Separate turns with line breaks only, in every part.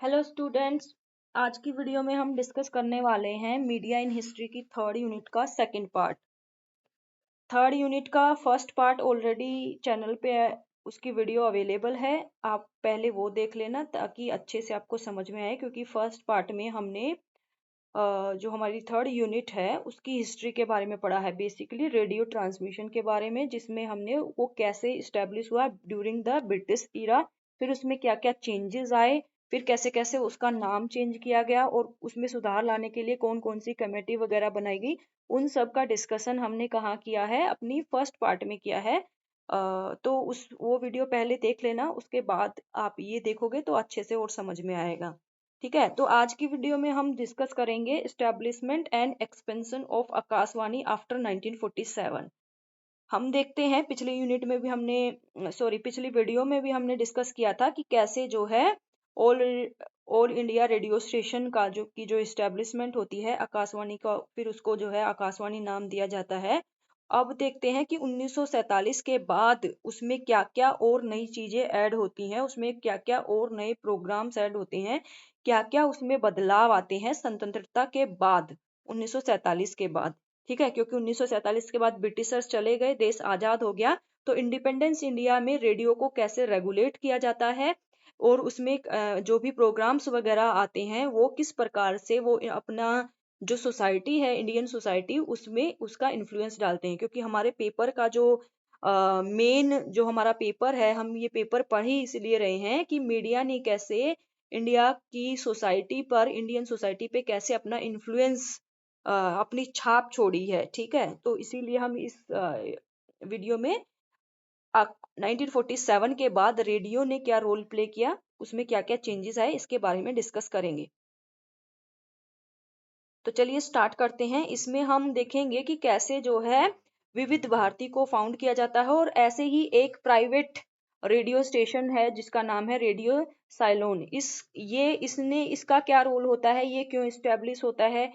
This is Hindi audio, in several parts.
Hello students. आज की वीडियो में हम डिस्कस करने वाले हैं मीडिया इन हिस्ट्री की थर्ड यूनिट का सेकंड पार्ट। थर्ड यूनिट का फर्स्ट पार्ट ऑलरेडी चैनल पे उसकी वीडियो अवेलेबल है। आप पहले वो देख लेना ताकि अच्छे से आपको समझ में आए, क्योंकि फर्स्ट पार्ट में हमने जो हमारी थर्ड यूनिट है उसकी हिस्ट्री के बारे में पढ़ा है, बेसिकली रेडियो ट्रांसमिशन के बारे में, जिसमें हमने वो कैसे इस्टेब्लिश हुआ ड्यूरिंग द ब्रिटिश इरा, फिर उसमें क्या क्या चेंजेस आए, फिर कैसे कैसे उसका नाम चेंज किया गया और उसमें सुधार लाने के लिए कौन कौन सी कमेटी वगैरह बनाई गई। उन सब का डिस्कशन हमने कहाँ किया है, अपनी फर्स्ट पार्ट में किया है। तो उस वो वीडियो पहले देख लेना, उसके बाद आप ये देखोगे तो अच्छे से और समझ में आएगा। ठीक है, तो आज की वीडियो में हम डिस्कस करेंगे establishment and expansion of Akashvani after 1947। हम देखते हैं पिछली यूनिट में भी हमने पिछली वीडियो में भी हमने डिस्कस किया था कि कैसे जो है all all India radio station का जो एस्टेब्लिशमेंट होती है आकाशवाणी का, फिर उसको जो है आकाशवाणी नाम दिया जाता है। अब देखते हैं कि 1947 के बाद उसमें क्या क्या और नई चीजें ऐड होती हैं, उसमें क्या क्या और नए प्रोग्राम्स ऐड होते हैं, क्या क्या उसमें बदलाव आते हैं स्वतंत्रता के बाद, 1947 के बाद। ठीक है, क्योंकि 1947 के बाद ब्रिटिशर्स चले गए, देश आजाद हो गया, तो इंडिपेंडेंस इंडिया में रेडियो को कैसे रेगुलेट किया जाता है और उसमें जो भी प्रोग्राम्स वगैरह आते हैं वो किस प्रकार से वो अपना जो सोसाइटी है, इंडियन सोसाइटी, उसमें उसका इन्फ्लुएंस डालते हैं। क्योंकि हमारे पेपर का जो मेन जो हमारा पेपर है, हम ये पेपर पढ़ ही इसलिए रहे हैं कि मीडिया ने कैसे इंडिया की सोसाइटी पर, इंडियन सोसाइटी पे कैसे अपना इन्फ्लुएंस, अपनी छाप छोड़ी है। ठीक है, तो इसीलिए हम इस वीडियो में 1947 के बाद रेडियो ने क्या रोल प्ले किया, उसमें क्या क्या चेंजेस आए, इसके बारे में डिस्कस करेंगे। तो चलिए स्टार्ट करते हैं। इसमें हम देखेंगे कि कैसे जो है विविध भारती को फाउंड किया जाता है, और ऐसे ही एक प्राइवेट रेडियो स्टेशन है जिसका नाम है रेडियो साइलोन। इसने इसका क्या रोल होता है, ये क्यों इस्टेब्लिश होता है,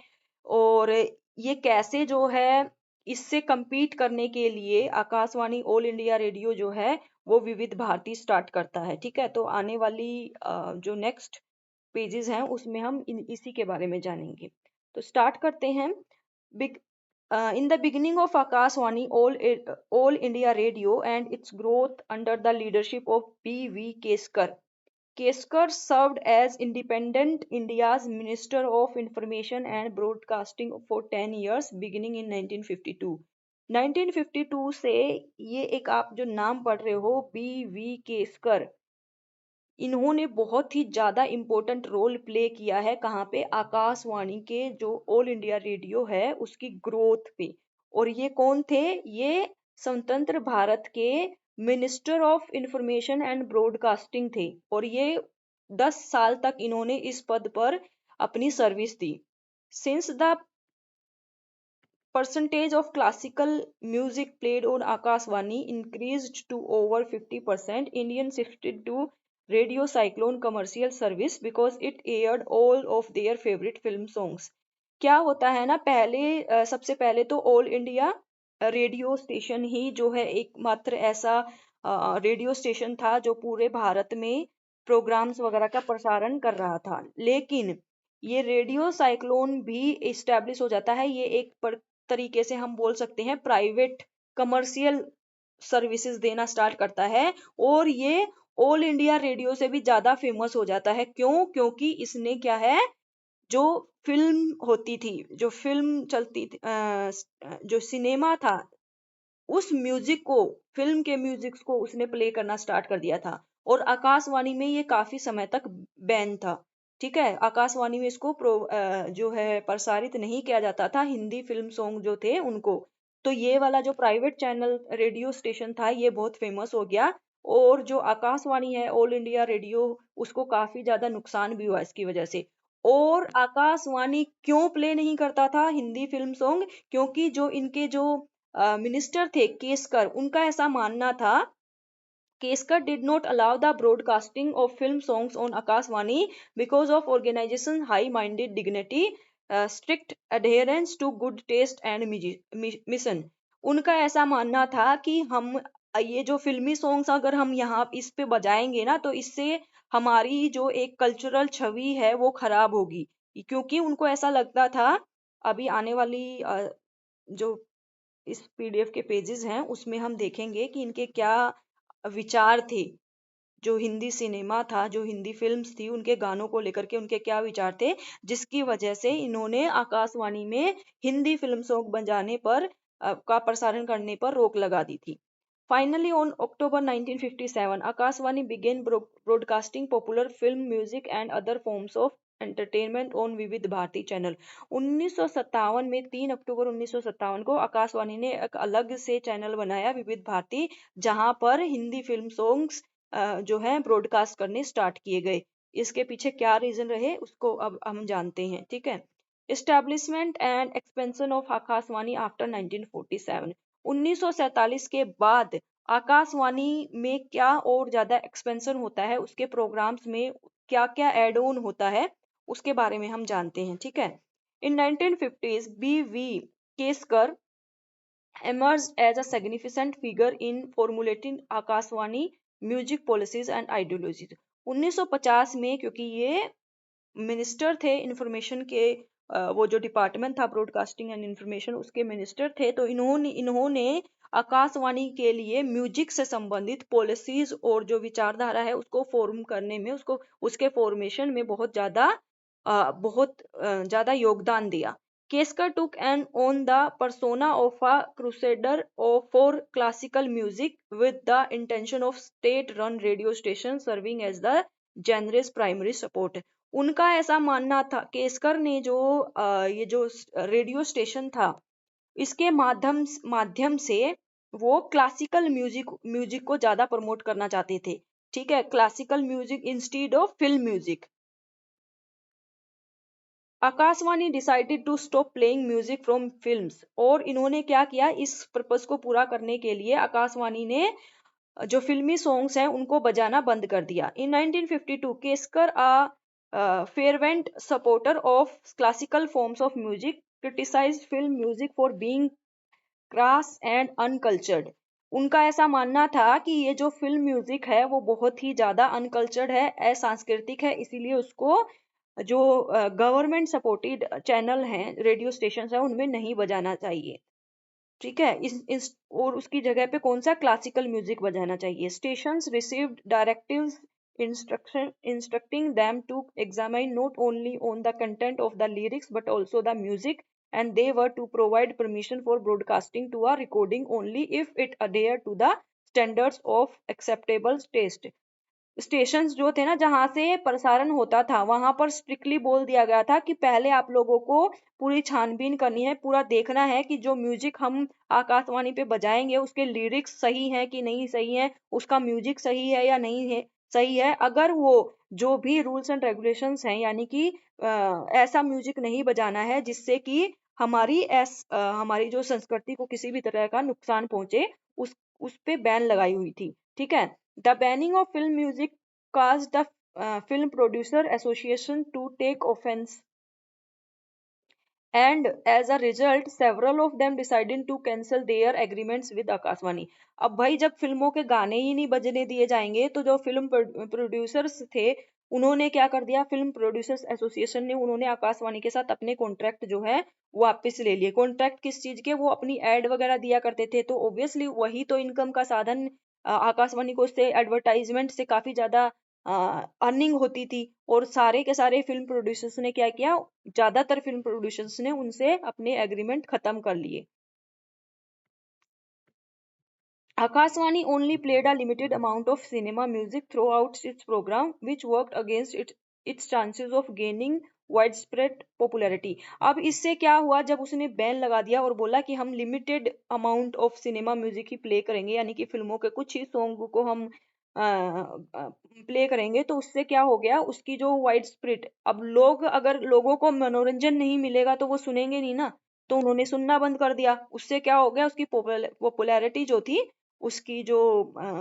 और ये कैसे जो है इससे compete करने के लिए आकाशवाणी ऑल इंडिया रेडियो जो है वो विविध भारती स्टार्ट करता है। ठीक है, तो आने वाली जो नेक्स्ट पेजेस हैं उसमें हम इसी के बारे में जानेंगे। तो स्टार्ट करते हैं। Big In the beginning of Akashvani, all India Radio and its growth under the leadership of B.V. Keskar. Keskar served as Independent India's Minister of Information and Broadcasting for 10 years, beginning in 1952. 1952 से ये एक आप जो नाम पढ़ रहे हो, B.V. केसकर, इन्होंने बहुत ही ज्यादा इम्पोर्टेंट रोल प्ले किया है। कहाँ पे? आकाशवाणी के जो ऑल इंडिया रेडियो है उसकी ग्रोथ पे। और ये कौन थे? ये स्वतंत्र भारत के minister of information and broadcasting थे, और ये 10 साल तक इन्होंने इस पद पर अपनी service the. Since the percentage of classical music played on Akashvani increased to over 50%, Indians shifted to Radio Cyclone commercial service because it aired all of their favorite film songs. क्या होता है ना, पहले सबसे पहले तो ऑल इंडिया रेडियो स्टेशन ही जो है एकमात्र ऐसा रेडियो स्टेशन था जो पूरे भारत में प्रोग्राम्स वगैरह का प्रसारण कर रहा था। लेकिन ये रेडियो साइक्लोन भी इस्टेब्लिश हो जाता है, ये एक तरीके से हम बोल सकते हैं प्राइवेट कमर्शियल सर्विसेज देना स्टार्ट करता है, और ये ऑल इंडिया रेडियो से भी ज्यादा फेमस हो जाता है। क्यों? क्योंकि इसने क्या है, जो फिल्म होती थी, जो फिल्म चलती थी, जो सिनेमा था, उस म्यूजिक को, फिल्म के म्यूजिक को उसने प्ले करना स्टार्ट कर दिया था। और आकाशवाणी में ये काफी समय तक बैन था। ठीक है, आकाशवाणी में इसको जो है प्रसारित नहीं किया जाता था, हिंदी फिल्म सॉन्ग जो थे उनको। तो ये वाला जो प्राइवेट चैनल रेडियो स्टेशन था ये बहुत फेमस हो गया, और जो आकाशवाणी है ऑल इंडिया रेडियो, उसको काफी ज्यादा नुकसान भी हुआ इसकी वजह से। और आकाशवाणी क्यों प्ले नहीं करता था हिंदी फिल्म सॉन्ग? क्योंकि जो इनके जो मिनिस्टर थे केसकर, उनका ऐसा मानना था, Keskar did not allow the broadcasting of film songs on Akashvani because of organization high-minded dignity, strict adherence to good taste and mission. उनका ऐसा मानना था कि हम ये जो फिल्मी सॉन्ग्स अगर हम यहाँ इस पे बजाएंगे ना, तो इससे हमारी जो एक कल्चरल छवि है वो खराब होगी, क्योंकि उनको ऐसा लगता था। अभी आने वाली जो इस पीडीएफ के पेजेस हैं उसमें हम देखेंगे कि इनके क्या विचार थे। जो हिंदी सिनेमा था, जो हिंदी फिल्म्स थी, उनके गानों को लेकर के उनके क्या विचार थे, जिसकी वजह से इन्होंने आकाशवाणी में हिंदी फिल्म सॉन्ग बजाने पर का प्रसारण करने पर रोक लगा दी थी। Finally, on October 1957, Akashvani began broadcasting popular film music and other forms of entertainment on विविध भारती चैनल। 1957 में 3 अक्टूबर 1957 को आकाशवाणी ने एक अलग से चैनल बनाया, विविध भारती, जहां पर हिंदी फिल्म सॉन्ग्स जो है ब्रॉडकास्ट करने स्टार्ट किए गए। इसके पीछे क्या रीजन रहे उसको अब हम जानते हैं। ठीक है। Establishment and expansion of Akashvani after 1947। 1947 के बाद आकाशवाणी में क्या और ज्यादा एक्सपेंशन होता है, उसके प्रोग्राम्स में क्या क्या एड ऑन होता है, उसके बारे में हम जानते हैं। ठीक है। इन 1950s BV. Keskar emerged as a significant figure in formulating Akashvani music policies and ideologies. 1950 में, क्योंकि ये मिनिस्टर थे इंफॉर्मेशन के, वो जो डिपार्टमेंट था ब्रॉडकास्टिंग एंड इंफॉर्मेशन, उसके मिनिस्टर थे, तो इन्होंने इन्होंने आकाशवाणी के लिए म्यूजिक से संबंधित पॉलिसीज और जो विचारधारा है उसको फॉर्म करने में, उसको उसके फॉर्मेशन में बहुत ज्यादा योगदान दिया। Keskar took an on the persona of a crusader for classical music with the intention of state-run radio station serving as the genre's primary support। उनका ऐसा मानना था, केसकर ने जो ये जो रेडियो स्टेशन था, इसके माध्यम से वो क्लासिकल म्यूजिक को ज्यादा प्रमोट करना चाहते थे। ठीक है। Classical music instead of film music. Akashvani decided to stop playing music from films, और इन्होंने क्या किया, इस पर्पस को पूरा करने के लिए आकाशवाणी ने जो फिल्मी सॉन्ग्स हैं उनको बजाना बंद कर दिया। इन 1952 Keskar fervent supporter of classical forms of music criticized film music for being crass and uncultured। उनका ऐसा मानना था कि ये जो फिल्म म्यूजिक है वो बहुत ही ज्यादा अनकल्चर्ड है, असांस्कृतिक है, इसीलिए उसको जो गवर्नमेंट सपोर्टेड चैनल हैं, रेडियो स्टेशन है, उनमें नहीं बजाना चाहिए। ठीक है। इस और उसकी जगह पे कौन सा क्लासिकल म्यूजिक बजाना चाहिए। Stations received directives instructing them to examine not only on the content of the lyrics but also the music, and they were to provide permission for broadcasting to a recording only if it adhered to the standards of acceptable taste। Stations जो थे ना, जहां से प्रसारण होता था, वहां पर स्ट्रिक्टली बोल दिया गया था कि पहले आप लोगों को पूरी छानबीन करनी है, पूरा देखना है कि जो म्यूजिक हम आकाशवाणी पे बजाएंगे उसके लिरिक्स सही है कि नहीं सही है, उसका म्यूजिक सही है या नहीं है सही है। अगर वो जो भी रूल्स एंड रेगुलेशंस हैं, यानी कि ऐसा म्यूजिक नहीं बजाना है जिससे कि हमारी जो संस्कृति को किसी भी तरह का नुकसान पहुंचे, उस पे बैन लगाई हुई थी। ठीक है। The banning of film music caused the Film Producer Association to take offense, and as a result, several of them decided to cancel their agreements with Akashvani। अब भाई जब फिल्मों के गाने ही नहीं बजने दिए जाएंगे, तो जो फिल्म प्रोड्यूसर्स थे उन्होंने क्या कर दिया, फिल्म प्रोड्यूसर्स एसोसिएशन ने, उन्होंने आकाशवाणी के साथ अपने कॉन्ट्रैक्ट जो है वापस ले लिए। कॉन्ट्रैक्ट किस चीज के, वो अपनी एड वगैरह दिया करते थे, तो ऑब्वियसली वही तो इनकम का साधन, आकाशवाणी को उससे एडवर्टाइजमेंट से काफी ज्यादा अर्निंग होती थी। और सारे के सारे फिल्म प्रोड्यूसर्स ने क्या किया, ज्यादातर फिल्म प्रोड्यूसर्स ने उनसे अपने एग्रीमेंट खत्म कर लिए। Akashvani only played a limited amount of cinema music throughout its program, which worked against its chances of gaining widespread popularity। अब इससे क्या हुआ, जब उसने बैन लगा दिया और बोला कि हम limited amount of cinema music he play करेंगे, यानी कि फिल्मों के कुछ ही सॉन्ग को हम प्ले करेंगे, तो उससे क्या हो गया, उसकी जो वाइड स्प्रेड, अब अगर लोगों को मनोरंजन नहीं मिलेगा तो वो सुनेंगे नहीं ना, तो उन्होंने सुनना बंद कर दिया। उससे क्या हो गया, उसकी पॉपुलैरिटी जो थी, उसकी जो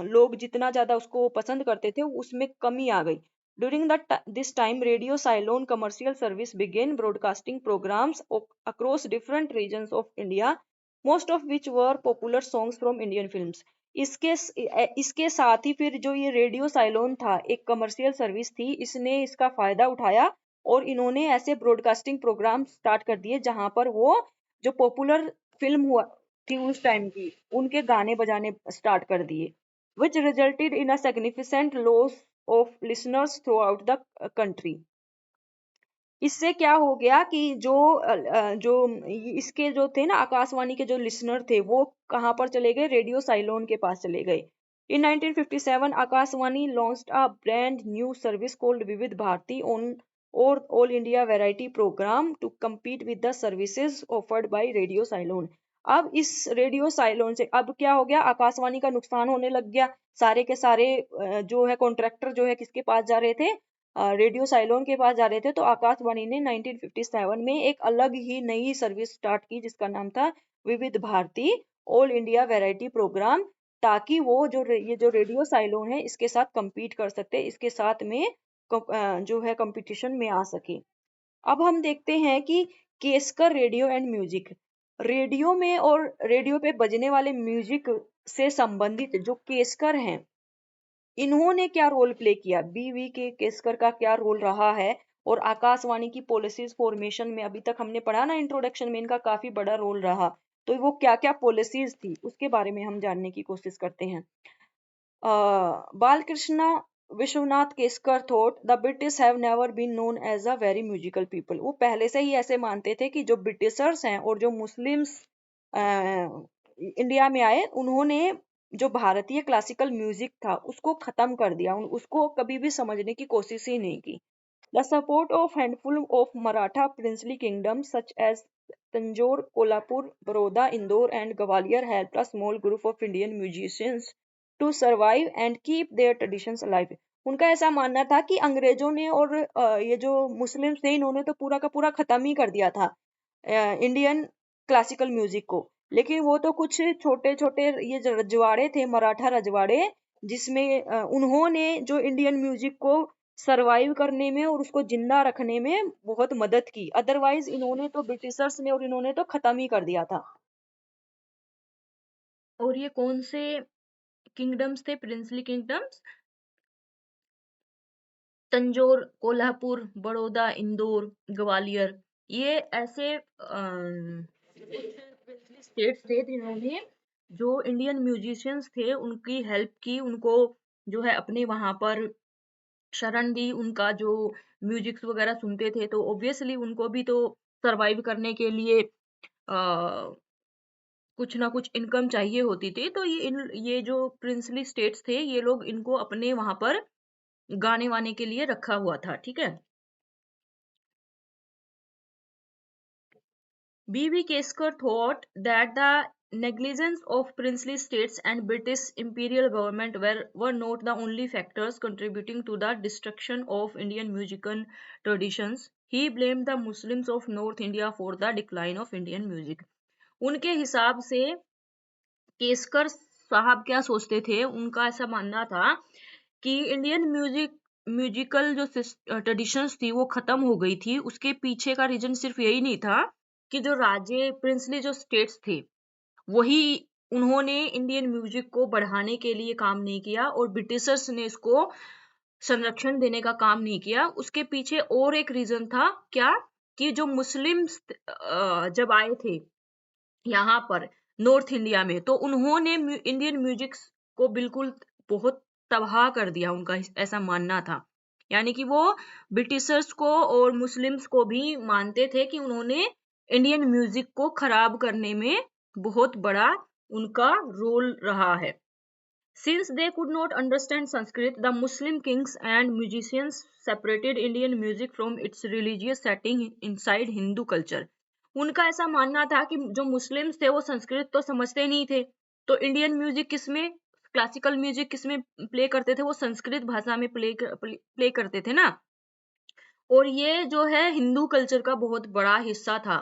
लोग जितना ज्यादा उसको पसंद करते थे, उसमें कमी आ गई। During this time radio Ceylon commercial service began broadcasting programs across different regions of India, most of which were popular songs from Indian films. इसके साथ ही फिर जो ये रेडियो साइलोन था, एक कमर्शियल सर्विस थी, इसने इसका फायदा उठाया और इन्होंने ऐसे ब्रॉडकास्टिंग प्रोग्राम स्टार्ट कर दिए जहां पर वो जो पॉपुलर फिल्म हुआ थी उस टाइम की, उनके गाने बजाने स्टार्ट कर दिए, which resulted in a significant loss of listeners throughout the country. इससे क्या हो गया कि जो इसके जो थे ना आकाशवाणी के जो लिसनर थे वो कहाँ पर चले गए, रेडियो साइलोन के पास चले गए. In 1957, Akashvani launched a brand new service called Vivid Bharati on or All India Variety Program to compete with the services offered by Radio Ceylon. अब इस रेडियो साइलोन से अब क्या हो गया, आकाशवाणी का नुकसान होने लग गया. सारे के सारे जो है कॉन्ट्रैक्टर जो है किसके पास जा रहे थे, रेडियो साइलोन के पास जा रहे थे. तो आकाशवाणी ने 1957 में एक अलग ही नई सर्विस स्टार्ट की जिसका नाम था Vividh Bharati all India variety program, ताकि वो ये जो रेडियो साइलोन है इसके साथ compete कर सकते, इसके साथ में जो है कंपटीशन में आ सके. अब हम देखते हैं कि Keskar radio and music, radio में और रेडियो पे बजने वाले म्यूजिक से संबंधित जो केसकर हैं इन्होंने क्या रोल प्ले किया, बीवी के केसकर का क्या रोल रहा है, और आकाशवाणी की पॉलिसीज फॉर्मेशन में अभी तक हमने पढ़ा ना इंट्रोडक्शन में, इनका काफी बड़ा रोल रहा. तो वो क्या क्या पॉलिसीज थी उसके बारे में हम जानने की कोशिश करते हैं. Balkrishna Vishwanath Keskar thought the British have never been known as a very musical people. वो पहले से ही ऐसे मानते थे कि जो ब्रिटिशर्स हैं और जो मुस्लिम्स इंडिया में आए उन्होंने जो भारतीय क्लासिकल म्यूजिक था उसको खत्म कर दिया, उसको कभी भी समझने की कोशिश ही नहीं की. The support of handful of Maratha princely kingdoms such as Tanjore, Kolhapur, Baroda, Indore and Gwalior helped a small group of Indian musicians to survive and keep their traditions alive. उनका ऐसा मानना था कि अंग्रेजों ने और ये जो मुस्लिम्स थे इन्होंने तो पूरा का पूरा खत्म ही कर दिया था इंडियन क्लासिकल म्यूजिक को, लेकिन वो तो कुछ छोटे छोटे ये जो रजवाड़े थे, मराठा रजवाड़े, जिसमें उन्होंने जो इंडियन म्यूजिक को सरवाइव करने में और उसको जिंदा रखने में बहुत मदद की. अदरवाइज इन्होंने तो ब्रिटिशर्स ने और इन्होंने तो खत्म ही कर दिया था. और ये कौन से किंगडम्स थे, प्रिंसली किंगडम्स? तंजौर, कोल्हापुर, बड़ौदा, इंदौर, ग्वालियर. ये ऐसे प्रिंसली स्टेट्स थे जिन्होंने जो इंडियन म्यूजिशियंस थे उनकी हेल्प की, उनको जो है अपने वहां पर शरण दी. उनका जो म्यूजिक्स वगैरह सुनते थे तो ऑब्वियसली उनको भी तो सरवाइव करने के लिए कुछ ना कुछ इनकम चाहिए होती थी. तो ये जो प्रिंसली स्टेट्स थे ये लोग इनको अपने वहां पर गाने वाने के लिए रखा हुआ था. ठीक है. B.V. Kesker thought that the negligence of princely states and British imperial government were not the only factors contributing to the destruction of Indian musical traditions. He blamed the Muslims of North India for the decline of Indian music. उनके हिसाब से केसकर साहब क्या सोचते थे, उनका ऐसा मानना था कि इंडियन म्यूजिकल जो ट्रेडिशंस थी वो खत्म हो गई थी. उसके पीछे का रीजन सिर्फ यही नहीं था कि जो राजे प्रिंसली जो स्टेट्स थे वही उन्होंने इंडियन म्यूजिक को बढ़ाने के लिए काम नहीं किया और ब्रिटिशर्स ने इसको संरक्षण देने का काम नहीं किया. उसके पीछे और एक रीजन था क्या, कि जो मुस्लिम्स जब आए थे यहाँ पर नॉर्थ इंडिया में तो उन्होंने इंडियन म्यूजिक को बिल्कुल बहुत तबाह कर दिया. उनका ऐसा मानना था, यानी कि वो ब्रिटिशर्स को और मुस्लिम्स को भी मानते थे कि उन्होंने इंडियन म्यूजिक को खराब करने में बहुत बड़ा उनका रोल रहा है. Since they could not understand Sanskrit, the Muslim kings and musicians separated Indian music from its religious setting inside Hindu culture. उनका ऐसा मानना था कि जो मुस्लिम्स थे वो संस्कृत तो समझते नहीं थे, तो इंडियन म्यूजिक किसमें, क्लासिकल म्यूजिक किसमें प्ले करते थे, वो संस्कृत भाषा में प्ले करते थे ना. और ये जो है हिंदू कल्चर का बहुत बड़ा हिस्सा था.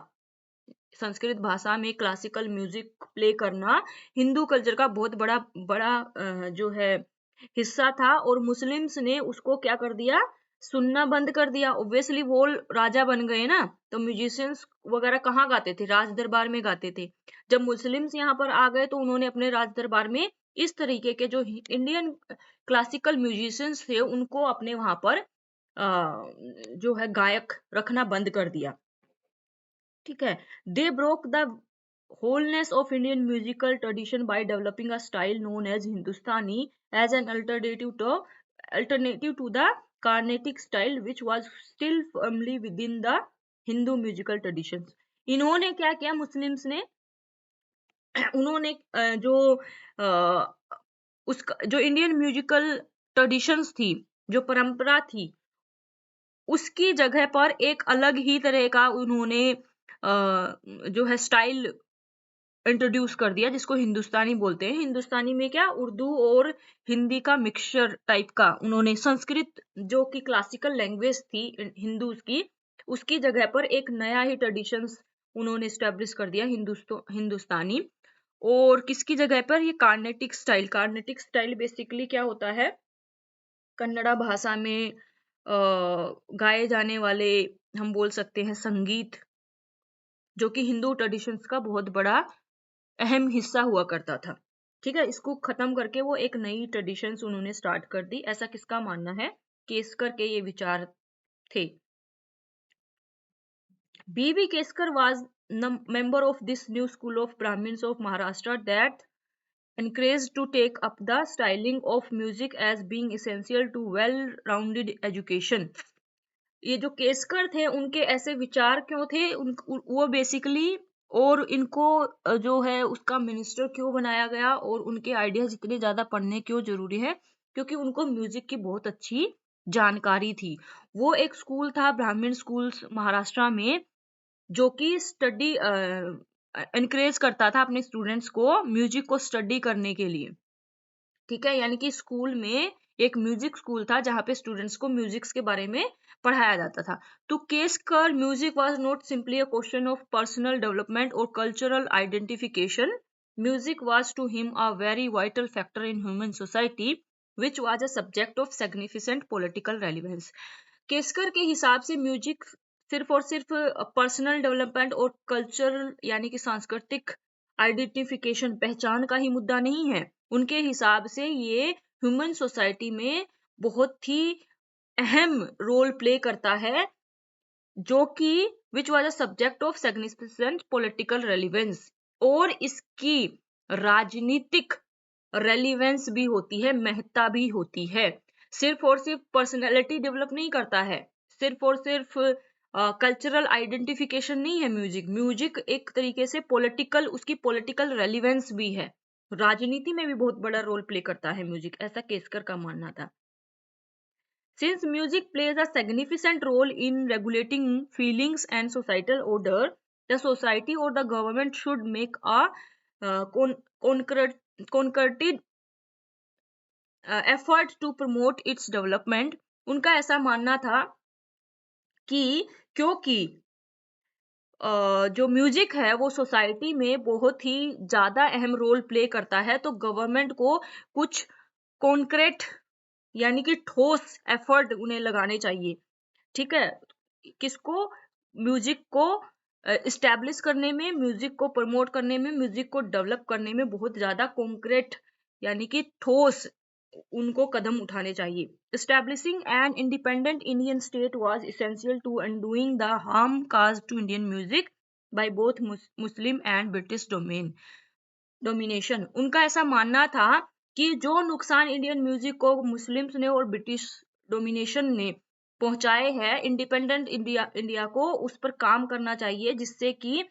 संस्कृत भाषा में क्लासिकल म्यूजिक प्ले करना हिंदू कल्चर का बहुत बड़ा जो है हिस्सा था. और मुस्लिम्स ने उसको क्या कर दिया, सुनना बंद कर दिया. ऑब्वियसली वो राजा बन गए ना, तो म्यूजिशियंस वगैरह कहाँ गाते थे, राज दरबार में गाते थे. जब मुस्लिम्स यहाँ पर आ गए तो उन्होंने अपने राज दरबार में इस तरीके के जो इंडियन क्लासिकल म्यूजिशियंस थे उनको अपने वहां पर जो है गायक रखना बंद कर दिया। ठीक है, they broke the wholeness of Indian musical tradition by developing a style known as Hindustani as an alternative to the Carnatic style, which was still firmly within the Hindu musical traditions. इन्होंने क्या किया मुस्लिम्स ने, उन्होंने जो उसका जो इंडियन म्यूजिकल ट्रेडिशंस थी, जो परंपरा थी, उसकी जगह पर एक अलग ही तरह का उन्होंने जो है स्टाइल इंट्रोड्यूस कर दिया, जिसको हिंदुस्तानी बोलते हैं। हिंदुस्तानी में क्या, उर्दू और हिंदी का मिक्सचर टाइप का। उन्होंने संस्कृत जो कि क्लासिकल लैंग्वेज थी हिंदूज की, उसकी जगह पर एक नया ही ट्रेडिशंस उन्होंने स्टैब्लिश कर दिया, हिंदुस्तानी। और किसकी जगह पर, ये Carnatic style. Carnatic style basically क्या होता है, कन्नड़ा भाषा में गाए जाने वाले हम बोल सकते हैं संगीत, जो कि हिंदू ट्रेडिशंस का बहुत बड़ा अहम हिस्सा हुआ करता था। ठीक है, इसको खत्म करके वो एक नई ट्रेडिशंस उन्होंने स्टार्ट कर दी, ऐसा किसका मानना है, केसकर के ये विचार थे। B.B. Keskar was member of this new school of Brahmins of Maharashtra that encouraged to take up the styling of music as being essential to well-rounded education. ये जो केसकर थे उनके ऐसे विचार क्यों थे, वो बेसिकली, और इनको जो है उसका मिनिस्टर क्यों बनाया गया, और उनके आइडियाज इतने ज्यादा पढ़ने क्यों जरूरी है, क्योंकि उनको म्यूजिक की बहुत अच्छी जानकारी थी। वो एक स्कूल था, ब्राह्मण स्कूल महाराष्ट्र में, जो कि स्टडी एनकरेज करता था अपने स्टूडेंट्स को म्यूजिक को स्टडी करने के लिए। ठीक है, यानी कि स्कूल में एक म्यूजिक स्कूल था जहां पे स्टूडेंट्स को म्यूजिक के बारे में पढ़ाया जाता था। तो Keskar music was not simply a question of personal development और cultural identification, music was to him a very vital factor in human society which was a subject of significant political relevance. Keskar के हिसाब से म्यूजिक सिर्फ और सिर्फ पर्सनल डेवलपमेंट और कल्चरल यानी कि सांस्कृतिक आइडेंटिफिकेशन, पहचान का ही मुद्दा नहीं है। उनके हिसाब से ये ह्यूमन सोसाइटी में बहुत ही अहम रोल प्ले करता है, जो कि which was a subject of significant political relevance, और इसकी राजनीतिक रेलिवेंस भी होती है, महत्ता भी होती है। सिर्फ और सिर्फ पर्सनैलिटी डेवलप नहीं करता है, सिर्फ और सिर्फ कल्चरल आइडेंटिफिकेशन नहीं है म्यूजिक। म्यूजिक एक तरीके से पॉलिटिकल, उसकी पॉलिटिकल रेलिवेंस भी है, राजनीति में भी बहुत बड़ा रोल प्ले करता है म्यूजिक, ऐसा केसकर का मानना था। Since music plays a significant role in regulating feelings and societal order, the society or the government should make a concerted effort to promote its development. उनका ऐसा मानना था कि क्योंकि जो म्यूजिक है वो सोसाइटी में बहुत ही ज्यादा अहम रोल प्ले करता है, तो गवर्नमेंट को कुछ कॉन्क्रीट यानी कि ठोस एफर्ट उन्हें लगाने चाहिए। ठीक है, किसको, म्यूजिक को इस्टेब्लिश करने में, म्यूजिक को प्रमोट करने में, म्यूजिक को डेवलप करने में बहुत ज्यादा कॉन्क्रीट यानी कि ठोस उनको कदम उठाने चाहिए। Establishing an independent Indian state was essential to undoing the harm caused to Indian music by both Muslim and British domination. उनका ऐसा मानना था कि जो नुकसान इंडियन म्यूजिक को मुस्लिम्स ने और ब्रिटिश डोमिनेशन ने पहुंचाए हैं, इंडिपेंडेंट इंडिया को उस पर काम करना चाहिए, जिससे कि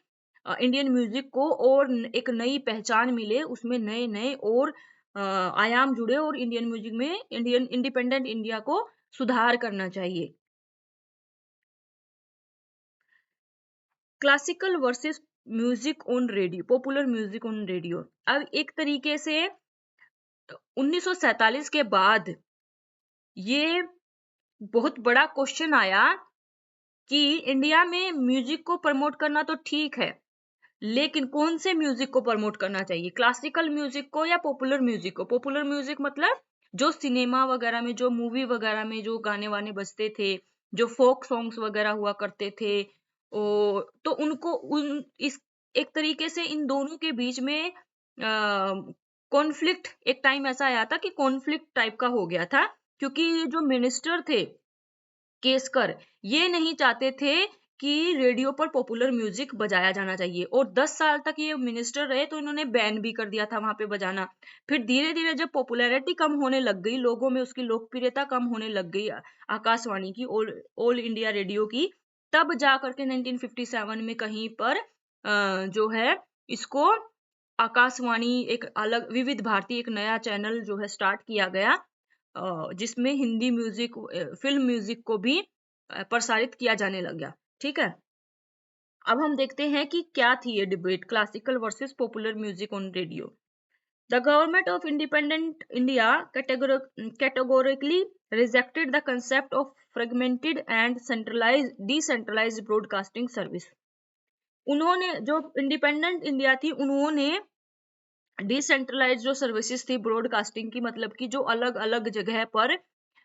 इंडियन म्यूजिक को और एक नई पहचान मिले, उसमें नए नए और आयाम जुड़े, और इंडियन म्यूजिक में इंडियन इंडिपेंडेंट इंडिया को सुधार करना चाहिए। Classical versus music on radio, popular music on radio. अब एक तरीके से 1947 के बाद ये बहुत बड़ा क्वेश्चन आया कि इंडिया में म्यूजिक को प्रमोट करना तो ठीक है, लेकिन कौन से म्यूजिक को प्रमोट करना चाहिए, क्लासिकल म्यूजिक को या पॉपुलर म्यूजिक को। पॉपुलर म्यूजिक मतलब जो सिनेमा वगैरह में, जो मूवी वगैरह में जो गाने वाने बजते थे, जो फोक सॉन्ग्स वगैरह हुआ करते थे, तो उनको इस एक तरीके से इन दोनों के बीच में कॉन्फ्लिक्ट, एक टाइम ऐसा आया था कि कॉन्फ्लिक्ट टाइप का हो गया था, क्योंकि जो मिनिस्टर थे केसकर, ये नहीं चाहते थे कि रेडियो पर पॉपुलर म्यूजिक बजाया जाना चाहिए, और 10 साल तक ये मिनिस्टर रहे तो इन्होंने बैन भी कर दिया था वहां पे बजाना। फिर धीरे धीरे जब पॉपुलैरिटी कम होने लग गई, लोगों में उसकी लोकप्रियता कम होने लग गई आकाशवाणी की, ऑल इंडिया रेडियो की, तब जा करके 1957 में कहीं पर जो है इसको आकाशवाणी एक अलग विविध भारती एक नया चैनल जो है स्टार्ट किया गया, जिसमें हिंदी म्यूजिक, फिल्म म्यूजिक को भी प्रसारित किया जाने लग गया। ठीक है, अब हम देखते हैं कि क्या थी ये debate, classical versus popular music on radio. The government of independent India categorically rejected the concept of fragmented and decentralized broadcasting service। उन्होंने, जो इंडिपेंडेंट इंडिया थी, उन्होंने डिसेंट्रलाइज जो सर्विसेज थी ब्रॉडकास्टिंग की, मतलब कि जो अलग अलग जगह पर,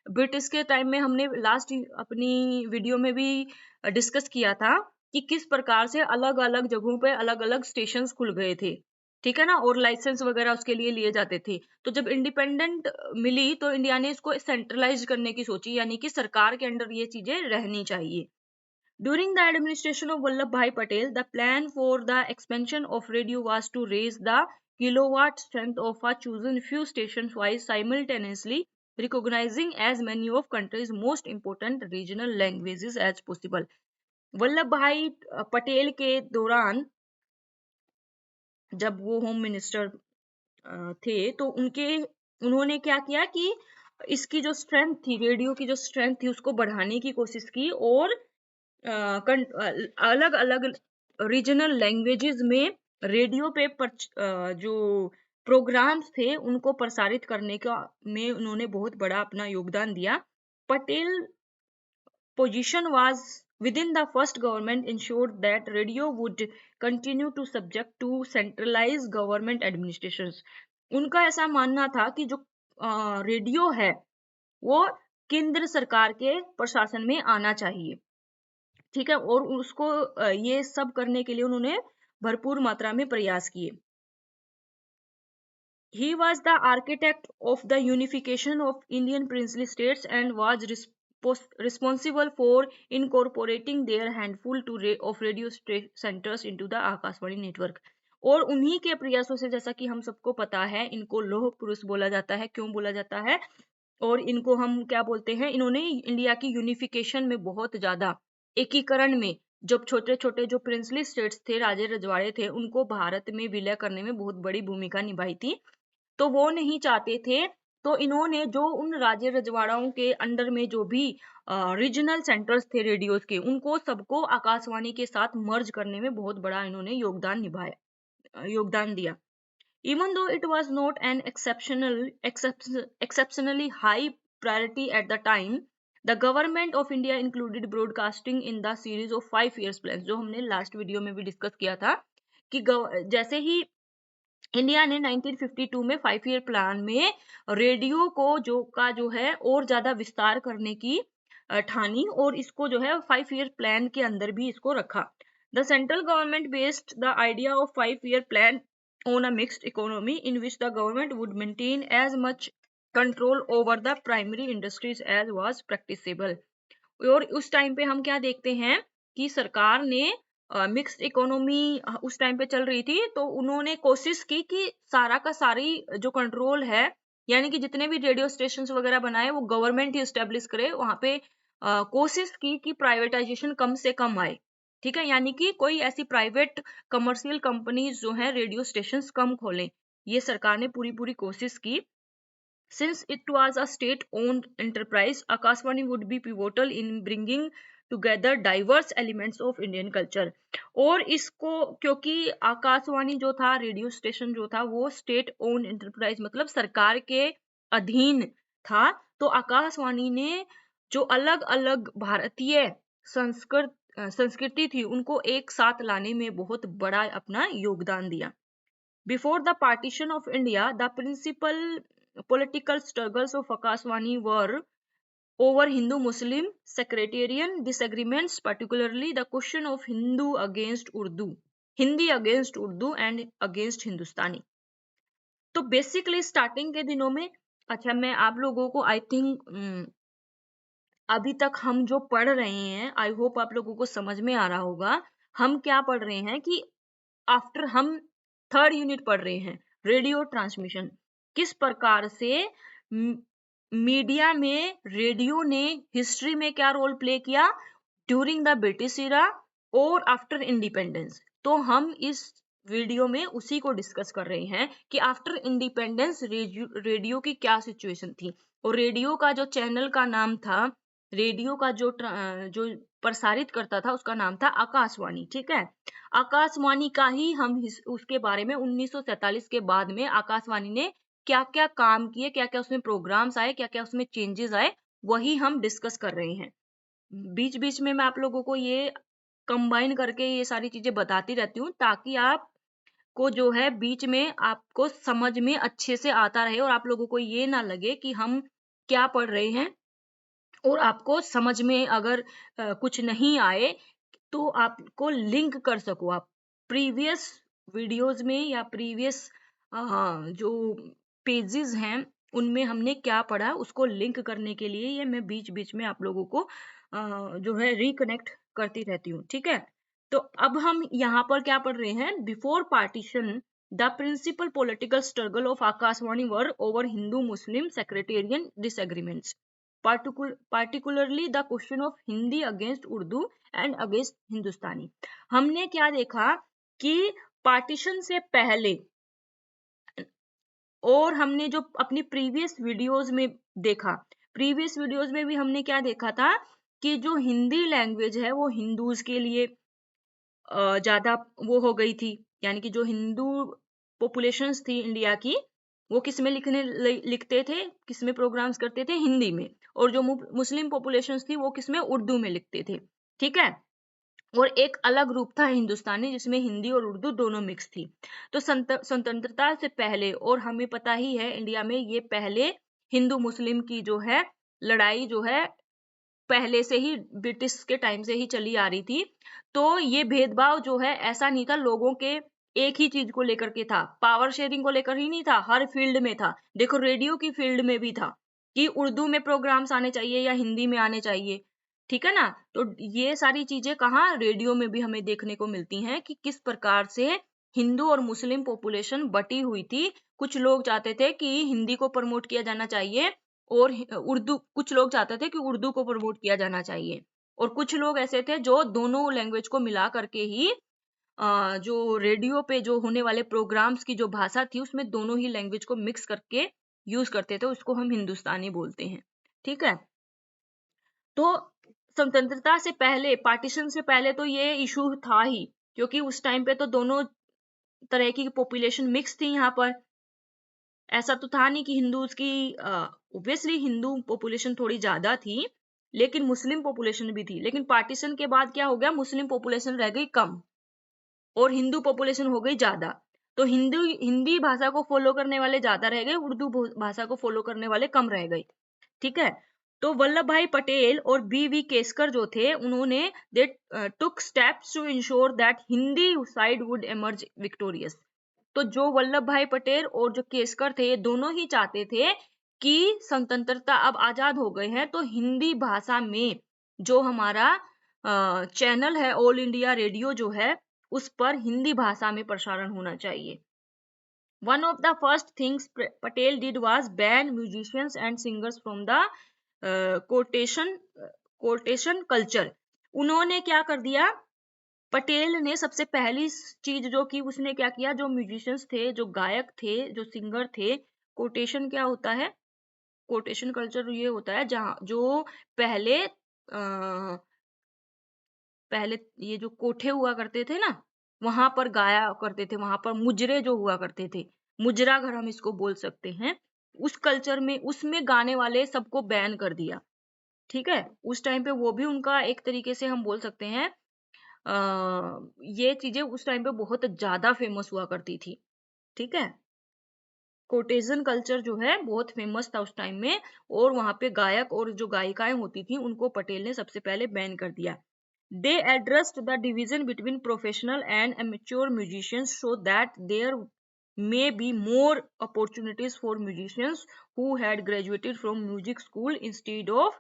ब्रिटिश के टाइम में हमने लास्ट अपनी वीडियो में भी डिस्कस किया था कि किस प्रकार से अलग अलग जगहों पे अलग अलग स्टेशन खुल गए थे, ठीक है ना, और लाइसेंस वगैरह उसके लिए लिए जाते थे। तो जब इंडिपेंडेंट मिली तो इंडिया ने इसको सेंट्रलाइज करने की सोची, यानी कि सरकार के अंडर ये चीजें रहनी चाहिए। During the administration of Vallabhbhai Patel, the plan for the expansion of radio was to raise the kilowatt strength of a chosen few stations while simultaneously recognizing as many of country's most important regional languages as possible। Vallabh भाई पटेल के दौरान जब वो होम मिनिस्टर थे, तो उन्होंने क्या किया कि इसकी जो स्ट्रेंथ थी, रेडियो की जो स्ट्रेंथ थी, उसको बढ़ाने की कोशिश की, और अलग अलग रीजनल लैंग्वेजेस में रेडियो पे जो प्रोग्राम्स थे उनको प्रसारित करने का में उन्होंने बहुत बड़ा अपना योगदान दिया। Patel position was within the first government ensured that radio would continue to subject to centralized government administrations। उनका ऐसा मानना था कि जो रेडियो है वो केंद्र सरकार के प्रशासन में आना चाहिए, ठीक है, और उसको ये सब करने के लिए उन्होंने भरपूर मात्रा में प्रयास किए। He was the architect of the unification of Indian princely states and was responsible for incorporating their handful of radio centers into the Akashvani network। और उन्हीं के प्रयासों से, जैसा कि हम सबको पता है, इनको लौह पुरुष बोला जाता है। क्यों बोला जाता है, और इनको हम क्या बोलते हैं, इन्होंने इंडिया की यूनिफिकेशन में बहुत ज्यादा, एकीकरण में, जब छोटे छोटे जो प्रिंसली स्टेट्स थे, राजे रजवाड़े थे, उनको भारत में विलय करने में बहुत बड़ी भूमिका निभाई थी। तो वो नहीं चाहते थे, तो इन्होंने जो उन राजे रजवाड़ाओं के अंडर में जो भी रीजनल सेंटर्स थे रेडियोज के, उनको सबको आकाशवाणी के साथ मर्ज करने में बहुत बड़ा इन्होंने योगदान दिया। Even though it was not an exceptionally high priority at the time, the government of India included broadcasting in the series of 5 years plans, जो हमने लास्ट वीडियो में भी डिस्कस किया था कि जैसे ही इंडिया ने 1952 में 5 ईयर प्लान में रेडियो को जो है और ज्यादा विस्तार करने की ठानी, और इसको जो है 5 ईयर प्लान के अंदर भी इसको रखा। The central government based the idea of 5 year plan on a mixed economy in which the government would maintain as much control over the primary industries as was practicable। और उस टाइम पे हम क्या देखते हैं कि सरकार ने मिक्स्ड इकोनॉमी उस टाइम पे चल रही थी, तो उन्होंने कोशिश की कि सारा का सारी जो कंट्रोल है, यानी कि जितने भी रेडियो स्टेशन वगैरह बनाए वो गवर्नमेंट ही स्टेब्लिश करे। वहां पे कोशिश की कि प्राइवेटाइजेशन कम से कम आए, ठीक है, यानी कि कोई ऐसी प्राइवेट कमर्शियल कंपनीज जो है रेडियो स्टेशन कम खोलें, ये सरकार ने पूरी कोशिश की। Since it was a state-owned enterprise, Akashvani would be pivotal in bringing together diverse elements of Indian culture। और इसको, क्योंकि आकाशवाणी जो था, रेडियो स्टेशन जो था, वो स्टेट ओन्ड एंटरप्राइज मतलब सरकार के अधीन था, तो आकाशवाणी ने जो अलग अलग भारतीय संस्कृति थी उनको एक साथ लाने में बहुत बड़ा अपना योगदान दिया। Before the partition of India, the principal political struggles of Akashvani were over Hindu-Muslim sectarian disagreements, particularly the question of Hindi against Urdu and against Hindustani। तो बेसिकली स्टार्टिंग के दिनों में, अच्छा मैं आप लोगों को आई थिंक अभी तक हम जो पढ़ रहे हैं, आई होप आप लोगों को समझ में आ रहा होगा हम क्या पढ़ रहे हैं। कि आफ्टर हम थर्ड यूनिट पढ़ रहे हैं, रेडियो ट्रांसमिशन, किस प्रकार से मीडिया में रेडियो ने हिस्ट्री में क्या रोल प्ले किया ड्यूरिंग द ब्रिटिश इरा और आफ्टर इंडिपेंडेंस। तो हम इस वीडियो में उसी को डिस्कस कर रहे हैं कि आफ्टर इंडिपेंडेंस रेडियो की क्या सिचुएशन थी। और रेडियो का जो चैनल का नाम था, रेडियो का जो प्रसारित करता था उसका नाम था आकाशवाणी। ठीक है, आकाशवाणी का ही हम उसके बारे में 1947 के बाद में आकाशवाणी ने क्या क्या काम किए, क्या क्या उसमें प्रोग्राम्स आए, क्या क्या उसमें चेंजेस आए, वही हम डिस्कस कर रहे हैं। बीच बीच में मैं आप लोगों को ये कंबाइन करके ये सारी चीजें बताती रहती हूँ ताकि आप को जो है बीच में आपको समझ में अच्छे से आता रहे और आप लोगों को ये ना लगे कि हम क्या पढ़ रहे हैं। और आपको समझ में अगर कुछ नहीं आए तो आपको लिंक कर सको आप प्रीवियस वीडियोस में या प्रीवियस जो पेजेस हैं उनमें हमने क्या पढ़ा उसको लिंक करने के लिए ये मैं बीच बीच में आप लोगों को जो है रिकनेक्ट करती रहती हूँ। ठीक है, तो अब हम यहाँ पर क्या पढ़ रहे हैं, before partition the principal political struggle of Akashvani were over Hindu Muslim sectarian disagreements, particularly the question of Hindi against Urdu and against Hindustani. हमने क्या देखा कि पार्टीशन से पहले और हमने जो अपनी प्रीवियस वीडियोस में देखा, प्रीवियस वीडियोस में भी हमने क्या देखा था कि जो हिंदी लैंग्वेज है वो हिंदूज के लिए ज्यादा वो हो गई थी। यानी कि जो हिंदू पॉपुलेशंस थी इंडिया की वो किस में लिखते थे, किस में प्रोग्राम्स करते थे, हिंदी में। और जो मुस्लिम पॉपुलेशंस थी वो किस में, उर्दू में लिखते थे। ठीक है, और एक अलग ग्रुप था हिंदुस्तानी जिसमें हिंदी और उर्दू दोनों मिक्स थी। तो स्वतंत्रता से पहले, और हमें पता ही है इंडिया में ये पहले हिंदू मुस्लिम की जो है लड़ाई जो है पहले से ही ब्रिटिश के टाइम से ही चली आ रही थी। तो ये भेदभाव जो है ऐसा नहीं था लोगों के एक ही चीज को लेकर के था, पावर शेयरिंग को लेकर ही नहीं था, हर फील्ड में था। देखो रेडियो की फील्ड में भी था कि उर्दू में प्रोग्राम्स आने चाहिए या हिंदी में आने चाहिए। ठीक है ना, तो ये सारी चीजें कहाँ, रेडियो में भी हमें देखने को मिलती हैं कि किस प्रकार से हिंदू और मुस्लिम पॉपुलेशन बटी हुई थी। कुछ लोग चाहते थे कि हिंदी को प्रमोट किया जाना चाहिए और उर्दू, कुछ लोग चाहते थे कि उर्दू को प्रमोट किया जाना चाहिए, और कुछ लोग ऐसे थे जो दोनों लैंग्वेज को मिला करके ही जो रेडियो पे जो होने वाले प्रोग्राम्स की जो भाषा थी उसमें दोनों ही लैंग्वेज को मिक्स करके यूज करते थे, उसको हम हिंदुस्तानी बोलते हैं। ठीक है, तो स्वतंत्रता से पहले, पार्टीशन से पहले तो ये इशू था ही, क्योंकि उस टाइम पे तो दोनों तरह की पॉपुलेशन मिक्स थी यहाँ पर। ऐसा तो था नहीं कि हिंदूज की, ऑब्वियसली हिंदू पॉपुलेशन थोड़ी ज्यादा थी लेकिन मुस्लिम पॉपुलेशन भी थी। लेकिन पार्टीशन के बाद क्या हो गया, मुस्लिम पॉपुलेशन रह गई कम और हिंदू पॉपुलेशन हो गई ज्यादा। तो हिंदी भाषा को फॉलो करने वाले ज्यादा रह गए, उर्दू भाषा को फॉलो करने वाले कम रह गए। ठीक है, तो वल्लभ भाई पटेल और बी केसकर जो थे उन्होंने they took steps to ensure that Hindi side would emerge victorious. तो जो वल्लभ भाई पटेल और जो केसकर थे ये दोनों ही चाहते थे कि स्वतंत्रता अब आजाद हो गए हैं तो हिंदी भाषा में जो हमारा चैनल है ऑल इंडिया रेडियो जो है उस पर हिंदी भाषा में प्रसारण होना चाहिए। One of the first things Patel did was ban musicians and singers from the quotation culture। उन्होंने क्या कर दिया, पटेल ने सबसे पहली चीज जो की उसने क्या किया, जो म्यूजिशियंस थे, जो गायक थे, जो सिंगर थे, कोटेशन क्या होता है, कोटेशन कल्चर ये होता है जहाँ जो पहले पहले ये जो कोठे हुआ करते थे ना वहां पर गाया करते थे, वहां पर मुजरे जो हुआ करते थे, मुजरा घर हम इसको बोल सकते हैं, उस कल्चर में उसमें गाने वाले सबको बैन कर दिया। ठीक है, उस टाइम पे वो भी उनका एक तरीके से हम बोल सकते हैं ये चीजें उस टाइम पे बहुत ज्यादा फेमस हुआ करती थी। ठीक है, कोटेजन कल्चर जो है बहुत फेमस था उस टाइम में, और वहां पे गायक और जो गायिकाएं होती थी उनको पटेल ने सबसे पहले बैन कर दिया। They addressed the division between professional and amateur musicians so that there may be more opportunities for musicians who had graduated from music school instead of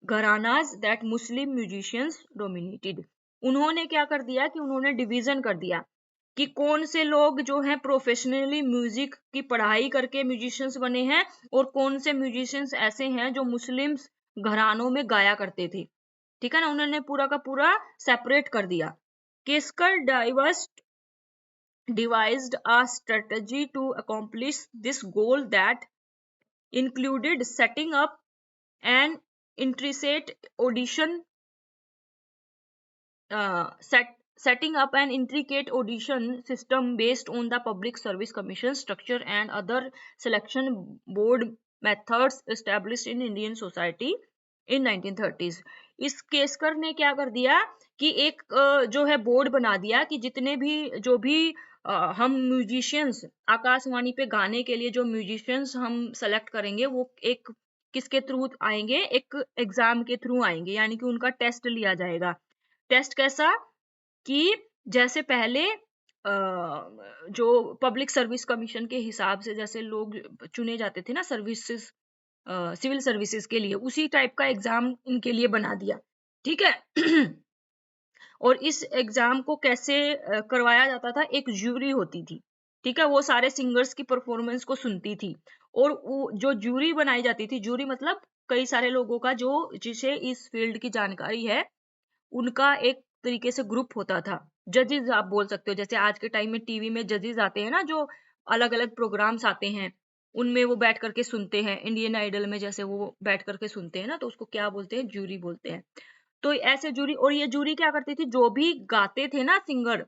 gharanas that Muslim musicians dominated. उन्होंने क्या कर दिया कि उन्होंने डिवीजन कर दिया कि कौन से लोग जो हैं प्रोफेशनली म्यूजिक की पढ़ाई करके म्यूजिशियंस बने हैं और कौन से म्यूजिशियंस ऐसे हैं जो मुस्लिम घरानों में गाया करते थे। ठीक है ना, उन्होंने पूरा का पूरा सेपरेट कर दिया। Keskar devised a strategy to accomplish this goal that included setting up an intricate audition system based on the Public Service Commission structure and other selection board methods established in Indian society in 1930s. इस केसकर ने क्या कर दिया कि एक जो है बोर्ड बना दिया कि जितने भी जो भी हम म्यूजिशियंस आकाशवाणी पे गाने के लिए जो म्यूजिशियंस हम सेलेक्ट करेंगे वो एक किसके थ्रू आएंगे, एक एग्जाम के थ्रू आएंगे, यानी कि उनका टेस्ट लिया जाएगा। टेस्ट कैसा कि जैसे पहले जो पब्लिक सर्विस कमीशन के हिसाब से जैसे लोग चुने जाते थे ना सर्विसेज, सिविल सर्विसेज के लिए, उसी टाइप का एग्जाम इनके लिए बना दिया। ठीक है। और इस एग्जाम को कैसे करवाया जाता था, एक ज्यूरी होती थी। ठीक है, वो सारे सिंगर्स की परफॉर्मेंस को सुनती थी और वो जो ज्यूरी बनाई जाती थी, ज्यूरी मतलब कई सारे लोगों का जो जिसे इस फील्ड की जानकारी है उनका एक तरीके से ग्रुप होता था। जजेस आप बोल सकते हो, जैसे आज के टाइम में टीवी में जजेस आते हैं ना, जो अलग अलग प्रोग्राम्स आते हैं उनमें वो बैठ करके सुनते हैं। इंडियन आइडल में जैसे वो बैठ करके सुनते हैं ना, तो उसको क्या बोलते हैं, जूरी बोलते हैं। तो ऐसे जूरी, और ये जूरी क्या करती थी, जो भी गाते थे ना सिंगर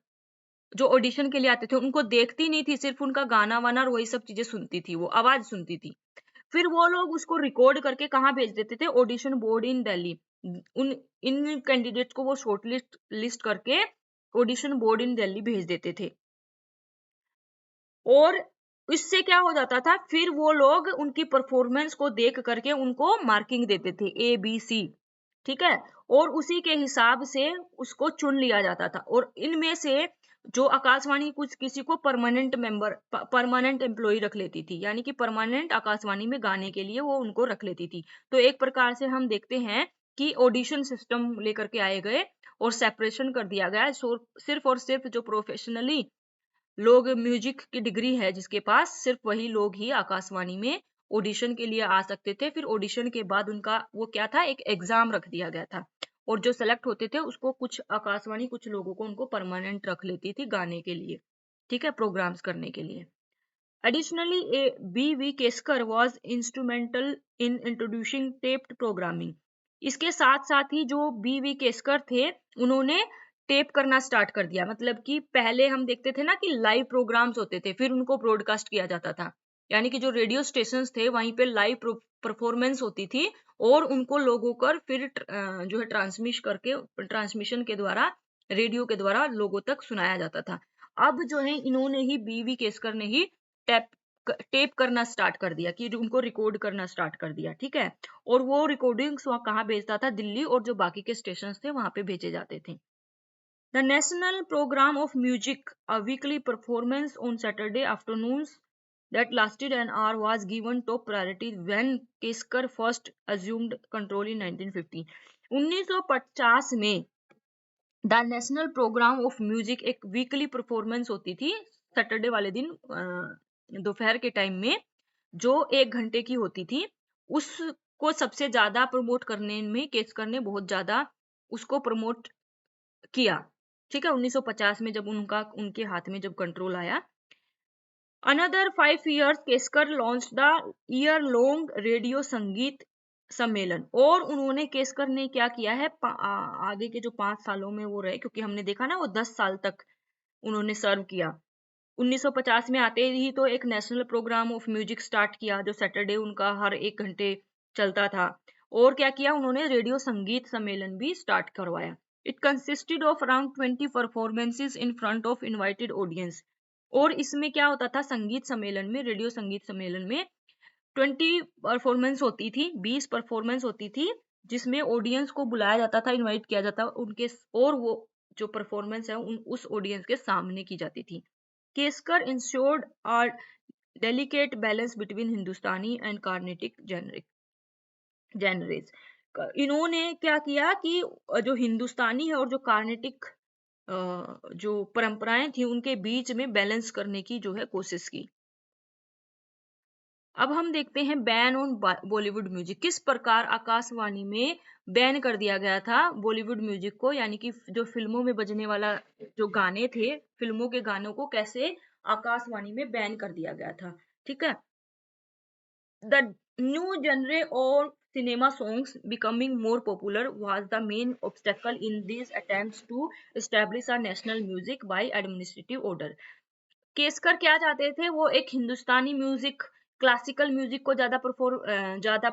जो ऑडिशन के लिए आते थे उनको देखती नहीं थी, सिर्फ उनका गाना वाना और वही सब चीजें सुनती थी, वो आवाज सुनती थी। फिर वो लोग उसको रिकॉर्ड करके कहाँ भेज देते थे, ऑडिशन बोर्ड इन दिल्ली। उन इन कैंडिडेट्स को वो शॉर्ट लिस्ट करके ऑडिशन बोर्ड इन दिल्ली भेज देते थे। और इससे क्या हो जाता था, फिर वो लोग उनकी परफॉर्मेंस को देख करके उनको मार्किंग देते थे ABC। ठीक है, और उसी के हिसाब से उसको चुन लिया जाता था। और इनमें से जो आकाशवाणी कुछ किसी को परमानेंट एम्प्लॉय रख लेती थी, यानी कि परमानेंट आकाशवाणी में गाने के लिए वो उनको रख लेती थी। तो एक प्रकार से हम देखते हैं कि ऑडिशन सिस्टम लेकर के आए गए और सेपरेशन कर दिया गया। सिर्फ और सिर्फ जो प्रोफेशनली लोग म्यूजिक की डिग्री है जिसके पास, सिर्फ वही लोग ही आकाशवाणी में ऑडिशन के लिए आ सकते थे। फिर ऑडिशन के बाद उनका वो क्या था, एक एग्जाम रख दिया गया था और जो सेलेक्ट होते थे उसको कुछ आकाशवाणी कुछ लोगों को उनको परमानेंट रख लेती थी गाने के लिए। ठीक है, प्रोग्राम्स करने के लिए। Additionally, B.V. Keskar was instrumental in introducing taped programming. इसके साथ साथ ही जो B.V. केसकर थे उन्होंने टेप करना स्टार्ट कर दिया। मतलब कि पहले हम देखते थे ना कि लाइव प्रोग्राम्स होते थे, फिर उनको ब्रॉडकास्ट किया जाता था, यानी कि जो रेडियो स्टेशंस थे वहीं पे लाइव परफॉर्मेंस होती थी और उनको लोगों कर फिर जो है ट्रांसमिशन के द्वारा, रेडियो के द्वारा लोगों तक सुनाया जाता था। अब जो है इन्होंने ही B.V. केसकर ने ही टेप करना स्टार्ट कर दिया, कि उनको रिकॉर्ड करना स्टार्ट कर दिया। ठीक है, और वो रिकॉर्डिंग्स वहां कहाँ भेजता था, दिल्ली, और जो बाकी के स्टेशन थे वहां पे भेजे जाते थे। The national program of music, a weekly performance on Saturday afternoons that lasted an hour was given top priority when Keskar first assumed control in 1950. 1950 में the national program of music एक वीकली परफॉर्मेंस होती थी सैटरडे वाले दिन दोपहर के टाइम में, जो 1 घंटे की होती थी। उसको सबसे ज्यादा प्रमोट करने में केसकर ने बहुत ज्यादा उसको प्रमोट किया। ठीक है, 1950 में जब उनके हाथ में जब कंट्रोल आया। Another 5 years Keskar launch the year long radio संगीत सम्मेलन। और उन्होंने केसकर ने क्या किया है, आगे के जो 5 सालों में वो रहे, क्योंकि हमने देखा ना वो 10 साल तक उन्होंने सर्व किया। 1950 में आते ही तो एक national program of music start किया, जो सैटरडे उनका हर 1 घंटे चलता था। और क्या किया उन्होंने, रेडियो संगीत सम्मेलन भी स्टार्ट करवाया। It consisted of around 20 performances in front of invited audience. और इसमें क्या होता था, संगीत सम्मेलन में, रेडियो संगीत सम्मेलन में 20 परफॉर्मेंस होती थी, 20 परफॉर्मेंस होती थी, जिसमें ऑडियंस को बुलाया जाता था, इनवाइट किया जाता उनके, और वो जो परफॉर्मेंस है उस ऑडियंस के सामने की जाती थी। Keskar ensured a delicate balance between Hindustani and Carnatic genres. इन्होंने क्या किया कि जो हिंदुस्तानी है और जो कार्नेटिक जो परंपराएं थी उनके बीच में बैलेंस करने की जो है कोशिश की। अब हम देखते हैं बैन ऑन बॉलीवुड म्यूजिक। किस प्रकार आकाशवाणी में बैन कर दिया गया था बॉलीवुड म्यूजिक को, यानी कि जो फिल्मों में बजने वाला जो गाने थे, फिल्मों के गानों को कैसे आकाशवाणी में बैन कर दिया गया था। ठीक है। The new genre of cinema songs becoming more popular was the main obstacle in these attempts to establish a national music by administrative order। Keskar क्या चाहते थे, वो एक हिंदुस्तानी म्यूजिक, क्लासिकल म्यूजिक को ज्यादा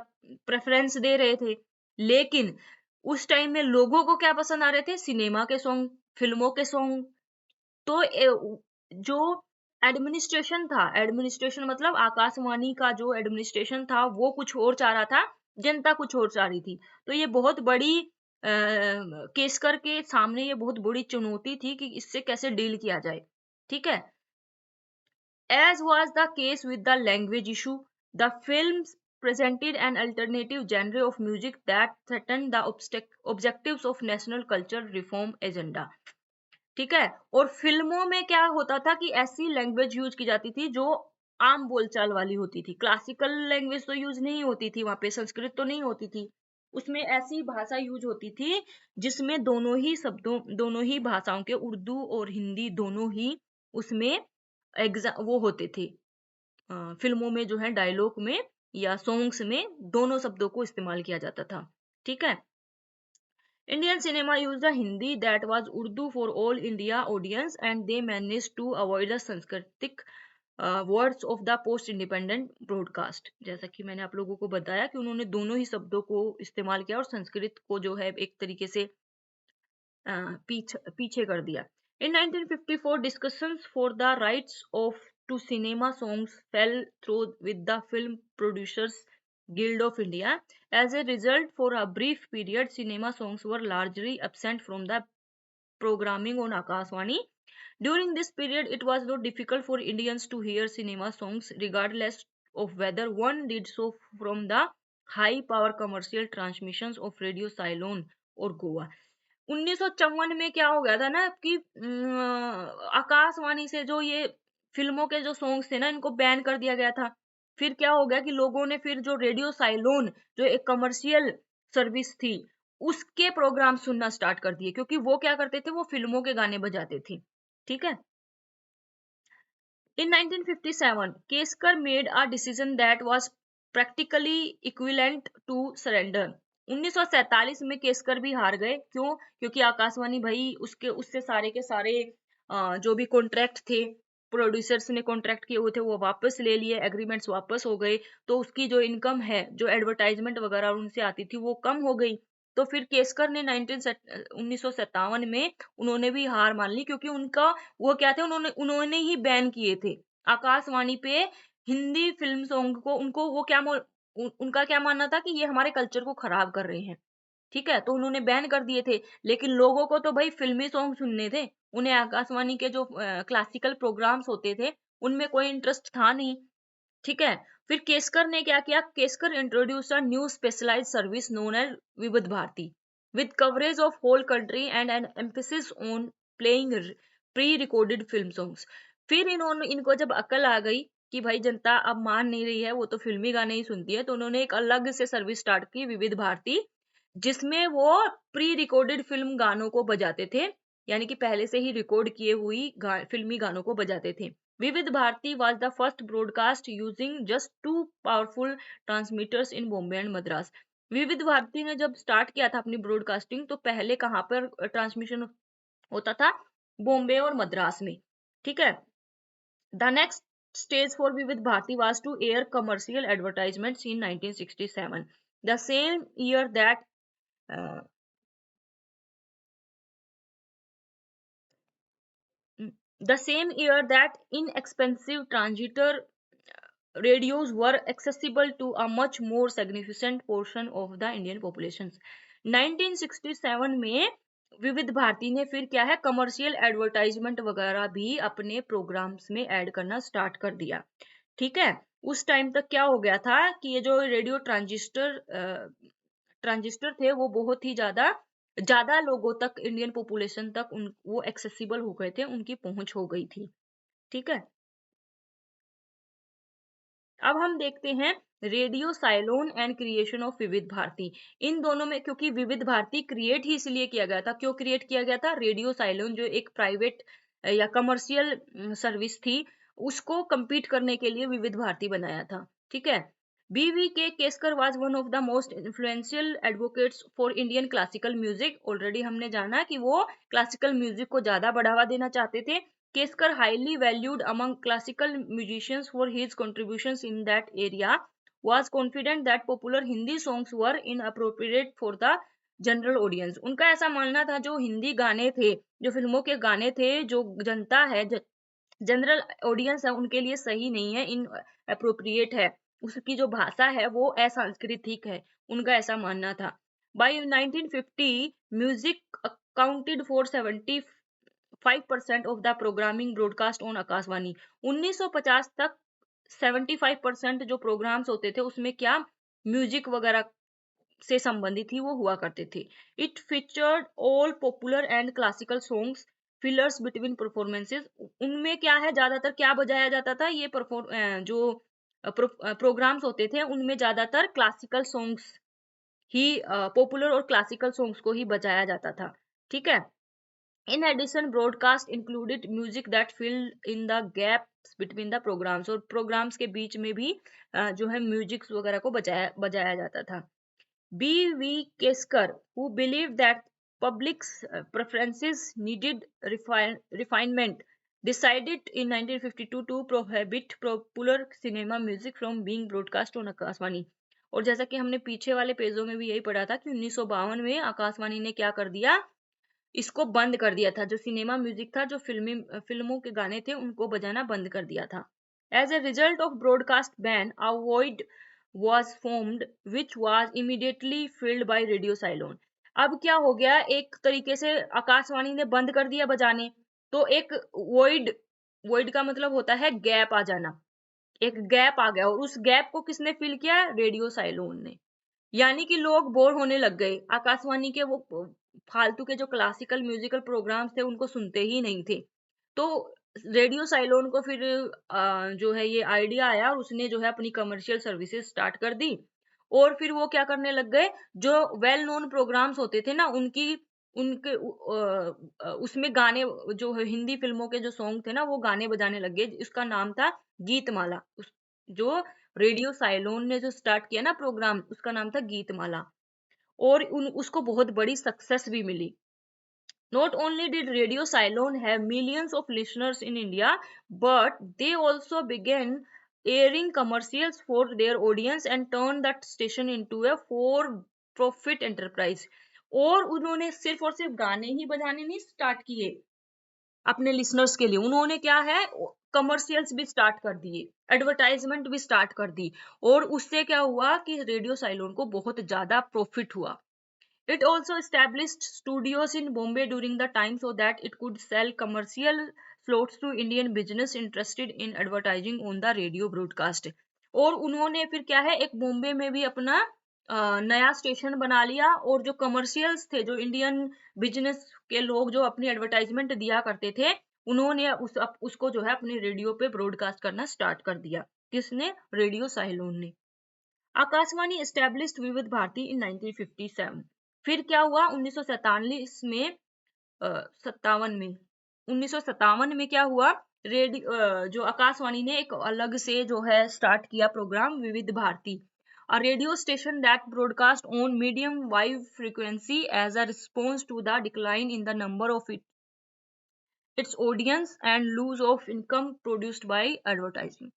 प्रेफरेंस दे रहे थे, लेकिन उस टाइम में लोगों को क्या पसंद आ रहे थे, सिनेमा के सॉन्ग, फिल्मों के सॉन्ग। तो जो एडमिनिस्ट्रेशन था, एडमिनिस्ट्रेशन मतलब आकाशवाणी का जो एडमिनिस्ट्रेशन था वो कुछ और चाह रहा था, जनता कुछ और चाह रही थी। तो ये बहुत बड़ी केसकर के सामने ये बहुत बड़ी चुनौती थी कि इससे कैसे डील किया जाए। ठीक है। As was the case with the language issue, the films presented an alternative genre of music that threatened the objectives of national culture reform agenda। ठीक है। और फिल्मों में क्या होता था कि ऐसी लैंग्वेज यूज की जाती थी जो आम बोलचाल वाली होती थी। क्लासिकल लैंग्वेज तो यूज नहीं होती थी वहां पे, संस्कृत तो नहीं होती थी, उसमें ऐसी भाषा यूज होती थी जिसमें दोनों ही भाषाओं के, उर्दू और हिंदी दोनों ही उसमें वो होते थे। फिल्मों में जो है डायलॉग में या सॉन्ग्स में दोनों शब्दों को इस्तेमाल किया जाता था। ठीक है। Indian cinema used a Hindi that was Urdu for all India audience, and they managed to avoid the Sanskritic words of the post-independent broadcast। जैसा कि मैंने आप लोगों को बताया कि उन्होंने दोनों ही शब्दों को इस्तेमाल किया और संस्कृत को जो है एक तरीके से पीछे कर दिया। In 1954, discussions for the rights of to cinema songs fell through with the Film Producers Guild of India। As a result, for a brief period, cinema songs were largely absent from the programming on Akashvani। During this period, it was not difficult for Indians to hear cinema songs, regardless of whether one did so from the high-power commercial transmissions of Radio Ceylon or Goa। 1954 में क्या हो गया था ना कि आकाशवाणी से जो ये फिल्मों के जो सॉन्ग्स थे ना, इनको बैन कर दिया गया था। फिर क्या हो गया कि लोगों ने फिर जो रेडियो साइलोन, जो एक कमर्शियल सर्विस थी, उसके प्रोग्राम सुनना स्टार्ट कर दिए, क्योंकि वो क्या करते थे, वो फिल्मों के गाने बजाते थे। ठीक है। In 1957, Keskar made a decision that was practically equivalent to surrender। 1947 में केसकर भी हार गए। क्यों? क्योंकि आकाशवाणी भाई उससे सारे के सारे जो भी कॉन्ट्रैक्ट थे, प्रोड्यूसर्स ने कॉन्ट्रैक्ट किए हुए थे, वो वापस ले लिए, एग्रीमेंट्स वापस हो गए। तो उसकी जो इनकम है, जो एडवर्टाइजमेंट वगैरह उनसे आती थी, वो कम हो गई। तो फिर केसकर ने 1957 में उन्होंने भी हार मान ली, क्योंकि उनका वो क्या थे, उन्होंने ही बैन किए थे आकाशवाणी पे हिंदी फिल्म सॉन्ग को। उनको वो क्या उनका क्या मानना था कि ये हमारे कल्चर को खराब कर रहे हैं। ठीक है। तो उन्होंने बैन कर दिए थे, लेकिन लोगों को तो भाई फिल्मी सॉन्ग सुनने थे, उन्हें आकाशवाणी के जो क्लासिकल प्रोग्राम्स होते थे उनमें कोई इंटरेस्ट था नहीं। ठीक है। फिर केसकर ने क्या किया, Keskar introduced a new specialized service known as Vividh Bharati, with coverage of whole country and an emphasis on playing pre recorded film songs. फिर इनको जब अकल आ गई कि भाई जनता अब मान नहीं रही है, वो तो फिल्मी गाने ही सुनती है, तो उन्होंने एक अलग से सर्विस स्टार्ट की, विविध भारती, जिसमें वो प्री रिकॉर्डेड फिल्म गानों को बजाते थे, यानी कि पहले से ही रिकॉर्ड किए हुई फिल्मी गानों को बजाते थे। विविध Bharti was the first broadcast using just two powerful transmitters in Bombay and Madras। विविध भारती ने जब स्टार्ट किया था अपनी ब्रॉडकास्टिंग, तो पहले कहाँ पर ट्रांसमिशन होता था, बॉम्बे और मद्रास में। ठीक है। The next stage for Vivid Bharati was to air commercial advertisements in 1967, the same year that uh, the same year that inexpensive transmitter radios were accessible to a much more significant portion of the Indian population। 1967 में विविध भारती ने फिर क्या है, कमर्शियल एडवर्टाइजमेंट वगैरह भी अपने प्रोग्राम्स में ऐड करना स्टार्ट कर दिया। ठीक है, उस टाइम तक क्या हो गया था कि ये जो रेडियो ट्रांजिस्टर थे वो बहुत ही ज्यादा ज्यादा लोगों तक, इंडियन पॉपुलेशन तक वो एक्सेसिबल हो गए थे, उनकी पहुंच हो गई थी। ठीक है, अब हम देखते हैं रेडियो साइलोन एंड क्रिएशन ऑफ विविध भारती। इन दोनों में, क्योंकि विविध भारती क्रिएट ही इसलिए किया गया था, क्यों क्रिएट किया गया था, रेडियो साइलोन जो एक प्राइवेट या कमर्शियल सर्विस थी, उसको compete करने के लिए विविध भारती बनाया था। ठीक है, बीवी के Keskar was one of the most influential advocates for Indian classical music. Already हमने जाना कि वो क्लासिकल म्यूजिक को ज्यादा बढ़ावा देना चाहते थे। Keskar, highly valued among classical musicians for his contributions in that area, was confident that popular Hindi songs were inappropriate for the general audience. उनका ऐसा मानना था जो हिंदी गाने थे, जो फिल्मों के गाने थे, जो जनता है, जनरल ऑडियंस है, उनके लिए सही नहीं है, इन अप्रोप्रिएट है, उसकी जो भाषा है वो असांस्कृतिक है, उनका ऐसा मानना था। By 1950 music accounted for 75% of the programming broadcast on Akashvani. 1950 तक 75% जो प्रोग्राम्स होते थे उसमें क्या म्यूजिक वगैरह से संबंधित ही वो हुआ करते थे। It featured all popular and classical songs, fillers between performances. उनमें क्या है, ज्यादातर क्या बजाया जाता था, ये जो प्रोग्राम्स होते थे उनमें ज्यादातर क्लासिकल सॉन्ग्स ही, पॉपुलर और क्लासिकल सॉन्ग्स को ही बजाया जाता था। ठीक है, in addition broadcast included music that filled in the gaps between the programs, और प्रोग्राम्स के बीच में भी जो है म्यूजिक वगैरह को बजाया जाता था। B.V. Kesker, who believed that public's preferences needed refinement, decided in 1952 to prohibit popular cinema music from being broadcast on Akashvani. और जैसा कि हमने पीछे वाले पेजों में भी यही पढ़ा था कि 1952 में आकाशवाणी ने क्या कर दिया, इसको बंद कर दिया था, जो सिनेमा म्यूजिक था, जो फिल्मों के गाने थे, उनको बजाना बंद कर दिया था। As a result of broadcast ban, a void was formed which was immediately filled by radio Ceylon. अब क्या हो गया, एक तरीके से आकाशवाणी ने बंद कर दिया बजाने, तो एक वॉइड का मतलब होता है गैप आ जाना, एक गैप आ गया, और उस गैप को किसने फिल किया, रेडियो साइलोन ने। यानी कि लोग बोर होने लग गए, आकाशवाणी के वो फालतू के जो क्लासिकल म्यूजिकल प्रोग्राम्स थे उनको सुनते ही नहीं थे। तो रेडियो साइलोन को फिर जो है ये आइडिया आया, और उसने जो है अपनी कमर्शियल सर्विसेज स्टार्ट कर दी। और फिर वो क्या करने लग गए, जो वेल नोन प्रोग्राम्स होते थे ना, उनके उसमें गाने, जो हिंदी फिल्मों के जो सॉन्ग थे ना, वो गाने बजाने लग गए। इसका नाम था गीतमाला। जो रेडियो साइलोन ने जो स्टार्ट किया ना प्रोग्राम, उसका नाम था गीतमाला, और उसको बहुत बड़ी सक्सेस भी मिली। Not only did Radio Ceylon have millions of listeners in India, but they also began airing commercials for their audience and turned that station into a for-profit enterprise। और उन्होंने सिर्फ और सिर्फ गाने ही बजाने नहीं स्टार्ट किए अपने लिसनर्स के लिए, उन्होंने क्या है, कमर्शियल्स भी स्टार्ट कर दिए, एडवर्टाइजमेंट भी स्टार्ट कर दी, और उससे क्या हुआ कि रेडियो साइलोन को बहुत ज्यादा प्रॉफिट हुआ। It also established studios in Bombay during the time so that it could sell commercial slots to Indian business interested in advertising on the radio broadcast। और उन्होंने फिर क्या है, एक बॉम्बे में भी अपना नया स्टेशन बना लिया, और जो कमर्शियल्स थे, जो इंडियन बिजनेस के लोग जो अपनी एडवर्टाइजमेंट दिया करते थे, उन्होंने उसको जो है अपने रेडियो पे ब्रॉडकास्ट करना स्टार्ट कर दिया। किसने, रेडियो साइलोन ने। आकाशवाणी एस्टेब्लिश्ड विविध भारती इन 1957। फिर क्या हुआ, 1947 में 1957 में क्या हुआ, जो आकाशवाणी ने एक अलग से जो है स्टार्ट किया प्रोग्राम विविध Bharti, a radio station that broadcast on medium wave frequency as a response to the decline in the number of its audience and lose of income produced by advertising।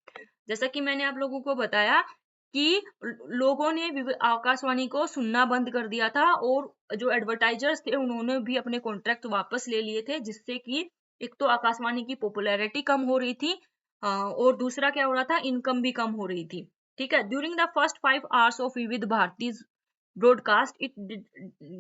जैसा कि मैंने आप लोगों को बताया कि लोगों ने आकाशवाणी को सुनना बंद कर दिया था, और जो एडवर्टाइजर्स थे उन्होंने भी अपने कॉन्ट्रैक्ट वापस ले लिए थे, जिससे कि एक तो आकाशवाणी की पॉपुलैरिटी कम हो रही थी, और दूसरा क्या हो रहा था, इनकम भी कम हो रही थी। ठीक है, during the first 5 hours of विविध Bharti broadcast, it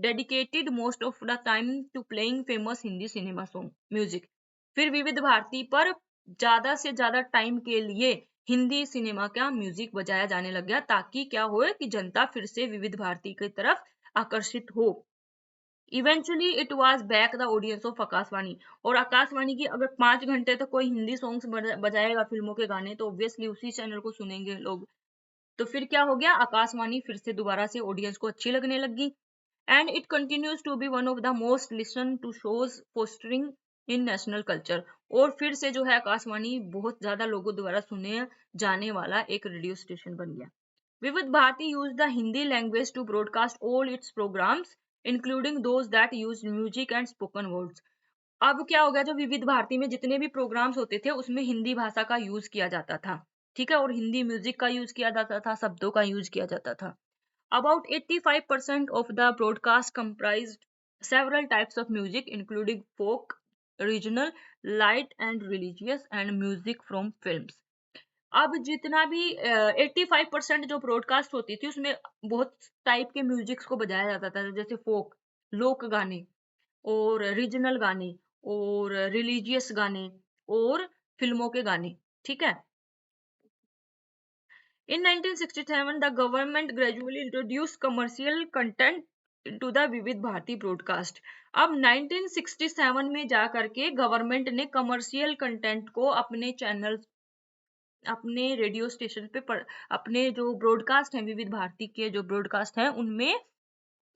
dedicated most of the time to playing famous Hindi cinema song music. फिर विविध भारती पर ज्यादा से ज्यादा टाइम के लिए हिंदी सिनेमा का म्यूजिक बजाया जाने लग गया, ताकि क्या हो कि जनता फिर से विविध भारती की तरफ आकर्षित हो। Eventually it was back the audience of Akashvani. और आकाशवाणी की अगर 5 घंटे तक कोई हिंदी सॉन्ग्स बजाएगा फिल्मों के गाने, तो ऑब्वियसली उसी चैनल को सुनेंगे लोग। तो फिर क्या हो गया, आकाशवाणी फिर से दोबारा से ऑडियंस को अच्छी लगने लगी। And it continues to be one of the most listen to shows fostering in national culture. और फिर से जो है आकाशवाणी बहुत ज्यादा लोगों द्वारा सुने जाने वाला एक रेडियो स्टेशन बन गया। Vividh Bharati use the Hindi language to broadcast all its programs including those that use music and spoken words. अब क्या हो गया, जो विविध भारती में जितने भी प्रोग्राम्स होते थे उसमें हिंदी भाषा का यूज किया जाता था, ठीक है, और हिंदी म्यूजिक का यूज किया जाता था, शब्दों का यूज किया जाता था। About 85% of the broadcast comprised several types of music, including folk, regional, light and religious, and music from films. अब जितना भी 85% जो ब्रॉडकास्ट होती थी उसमें बहुत टाइप के म्यूजिक्स को बजाया जाता था, जैसे फोक, लोक गाने, और रीजनल गाने, और रिलीजियस गाने, और फिल्मों के गाने, ठीक है। In 1967, the government gradually introduced commercial content to the विविध भारती ब्रॉडकास्ट। अब 1967 में जा करके गवर्नमेंट ने कमर्शियल कंटेंट को अपने चैनल, अपने रेडियो स्टेशन पे अपने जो ब्रॉडकास्ट हैं, विविध भारती के जो ब्रॉडकास्ट हैं उनमें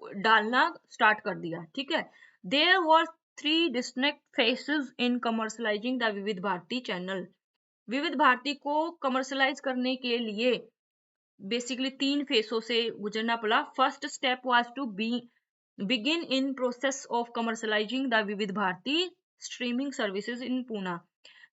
डालना स्टार्ट कर दिया, ठीक है। There were 3 distinct phases in commercializing the विविध भारती चैनल। विविध भारती को कमर्शलाइज करने के लिए बेसिकली 3 फेसों से गुजरना पड़ा। First step was to begin in process of commercializing the Vividh Bharati streaming services in Poona.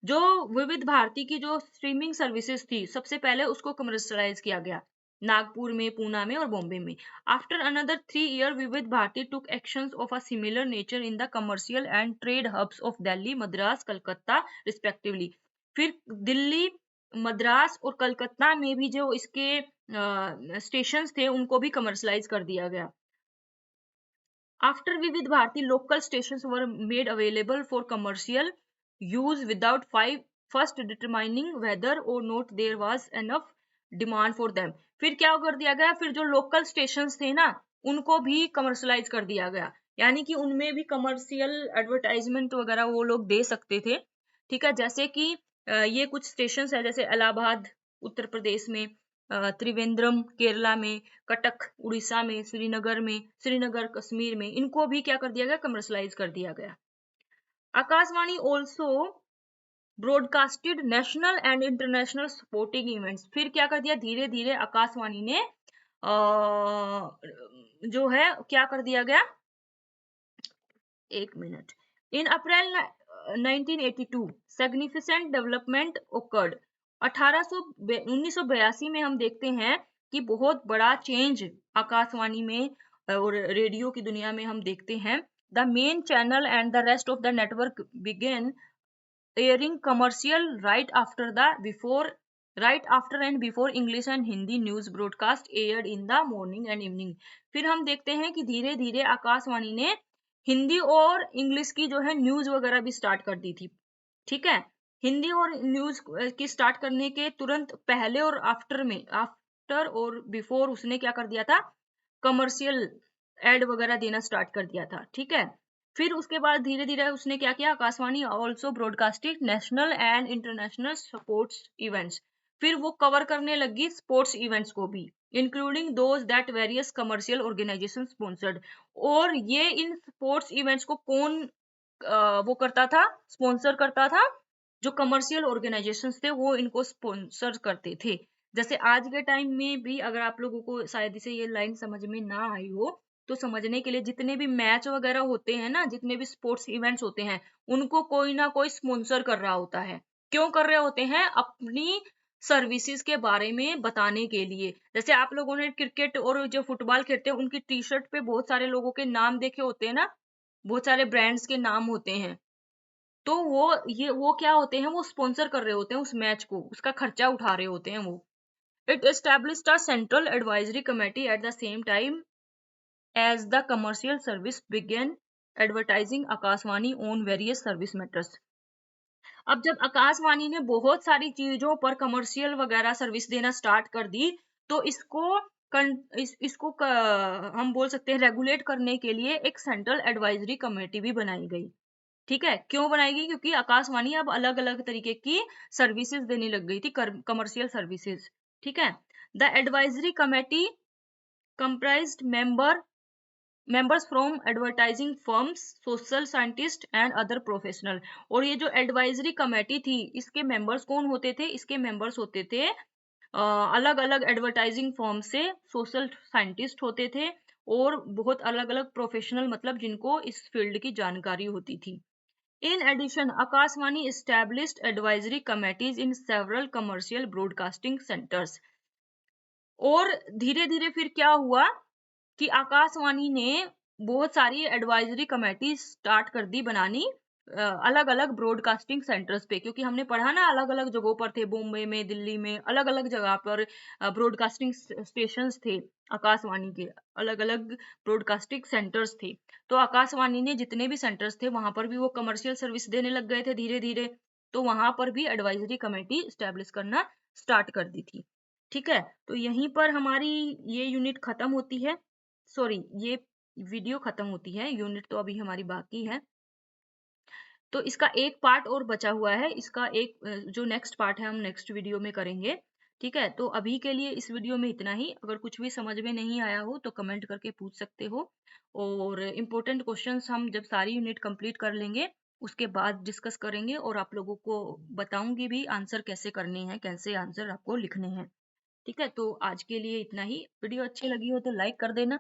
जो विविध भारती की जो स्ट्रीमिंग सर्विसेज थी, सबसे पहले उसको कमर्शलाइज किया गया नागपुर में, पूना में और बॉम्बे में। After another 3 year Vividh Bharati took actions of a similar nature in the commercial and trade hubs of Delhi, Madras, Calcutta respectively. फिर दिल्ली, मद्रास और कलकत्ता में भी जो इसके स्टेशंस थे उनको भी कमर्शलाइज कर दिया गया। After Vividh Bharati local stations were made available for commercial use without first determining whether or not there was enough demand for them. फिर क्या कर दिया गया, फिर जो लोकल स्टेशंस थे ना उनको भी कमर्शलाइज कर दिया गया, यानी कि उनमें भी कमर्शियल एडवर्टाइजमेंट वगैरह वो लोग दे सकते थे, ठीक है। जैसे कि ये कुछ स्टेशंस है, जैसे इलाहाबाद उत्तर प्रदेश में, त्रिवेंद्रम केरला में, कटक उड़ीसा में, श्रीनगर कश्मीर में, इनको भी क्या कर दिया गया, कमर्शलाइज कर दिया गया। Akashvani also broadcasted national and international sporting events. फिर क्या कर दिया, धीरे धीरे आकाशवाणी ने जो है क्या कर दिया गया, एक मिनट, इन अप्रैल 1982 सिग्निफिकेंट डेवलपमेंट ओकर्ड। 1982 में हम देखते हैं कि बहुत बड़ा चेंज आकाशवाणी में और रेडियो की दुनिया में हम देखते हैं। The main channel and the rest of the network began airing commercial right after and before English and Hindi news broadcast aired in the morning and evening. फिर हम देखते हैं कि धीरे धीरे आकाशवाणी ने हिंदी और इंग्लिश की जो है न्यूज वगैरह भी स्टार्ट कर दी थी, ठीक है। हिंदी और न्यूज की स्टार्ट करने के तुरंत पहले और आफ्टर और बिफोर उसने क्या कर दिया था, कमर्शियल एड वगैरह देना स्टार्ट कर दिया था, ठीक है। फिर उसके बाद धीरे धीरे उसने क्या किया, Akashvani also broadcasted national and international sports events. फिर वो कवर करने लगी स्पोर्ट्स इवेंट्स को भी, including those that various commercial organization sponsored. और ये इन स्पोर्ट्स इवेंट्स को कौन वो करता था, स्पॉन्सर करता था, जो कमर्शियल ऑर्गेनाइजेशंस थे वो इनको स्पॉन्सर करते थे। जैसे आज के टाइम में भी अगर आप लोगों को शायद से ये लाइन समझ में ना आई हो, तो समझने के लिए जितने भी मैच वगैरह होते हैं ना, जितने भी स्पोर्ट्स इवेंट्स होते हैं, उनको कोई ना कोई स्पॉन्सर कर रहा होता है। क्यों कर रहे होते हैं, अपनी सर्विसेज के बारे में बताने के लिए। जैसे आप लोगों ने क्रिकेट और जो फुटबॉल खेलते हैं उनकी टी शर्ट पे बहुत सारे लोगों के नाम देखे होते हैं ना, बहुत सारे ब्रांड्स के नाम होते हैं, तो वो क्या होते हैं, वो स्पॉन्सर कर रहे होते हैं उस मैच को, उसका खर्चा उठा रहे होते हैं वो। It established a central advisory committee at the same time as the commercial service began advertising Akashvani on various service matters। अब जब आकाशवाणी ने बहुत सारी चीजों पर कमर्शियल वगैरह सर्विस देना स्टार्ट कर दी, तो इसको हम बोल सकते हैं रेगुलेट करने के लिए एक सेंट्रल एडवाइजरी कमेटी भी बनाई गई। ठीक है, क्यों बनाई गई? क्योंकि आकाशवाणी अब अलग अलग तरीके की सर्विसेज देने लग गई थी, कमर्शियल सर्विसेज। ठीक है, the advisory committee comprised members from advertising firms, social scientists and other professional। और ये जो एडवाइजरी कमेटी थी, इसके मेंबर्स कौन होते थे? इसके मेंबर्स होते थे अलग अलग एडवर्टाइजिंग फर्म से सोशल साइंटिस्ट होते थे और बहुत अलग अलग प्रोफेशनल, मतलब जिनको इस फील्ड की जानकारी होती थी। In addition, Akashvani established advisory committees in several commercial broadcasting centers। और धीरे धीरे फिर क्या हुआ कि आकाशवाणी ने बहुत सारी एडवाइजरी कमेटी स्टार्ट कर दी बनानी अलग अलग ब्रॉडकास्टिंग सेंटर्स पे, क्योंकि हमने पढ़ा ना अलग अलग जगहों पर थे, बॉम्बे में, दिल्ली में, अलग अलग जगह पर ब्रॉडकास्टिंग स्टेशंस थे आकाशवाणी के, अलग अलग ब्रॉडकास्टिंग सेंटर्स थे। तो आकाशवाणी ने जितने भी सेंटर्स थे वहां पर भी वो कमर्शियल सर्विस देने लग गए थे धीरे धीरे, तो वहां पर भी एडवाइजरी कमेटी स्टैब्लिश करना स्टार्ट कर दी थी। ठीक है, तो यहीं पर हमारी ये यूनिट खत्म होती है, सॉरी ये वीडियो खत्म होती है, यूनिट तो अभी हमारी बाकी है। तो इसका एक पार्ट और बचा हुआ है, इसका एक जो नेक्स्ट पार्ट है हम नेक्स्ट वीडियो में करेंगे। ठीक है, तो अभी के लिए इस वीडियो में इतना ही। अगर कुछ भी समझ में नहीं आया हो तो कमेंट करके पूछ सकते हो, और इम्पोर्टेंट क्वेश्चंस हम जब सारी यूनिट कंप्लीट कर लेंगे उसके बाद डिस्कस करेंगे, और आप लोगों को बताऊंगी भी आंसर कैसे करने हैं, कैसे आंसर आपको लिखने हैं। ठीक है, तो आज के लिए इतना ही। वीडियो अच्छी लगी हो तो लाइक कर देना,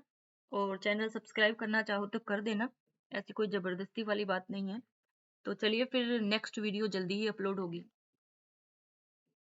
और चैनल सब्सक्राइब करना चाहो तो कर देना, ऐसी कोई जबरदस्ती वाली बात नहीं है। तो चलिए फिर नेक्स्ट वीडियो जल्दी ही अपलोड होगी।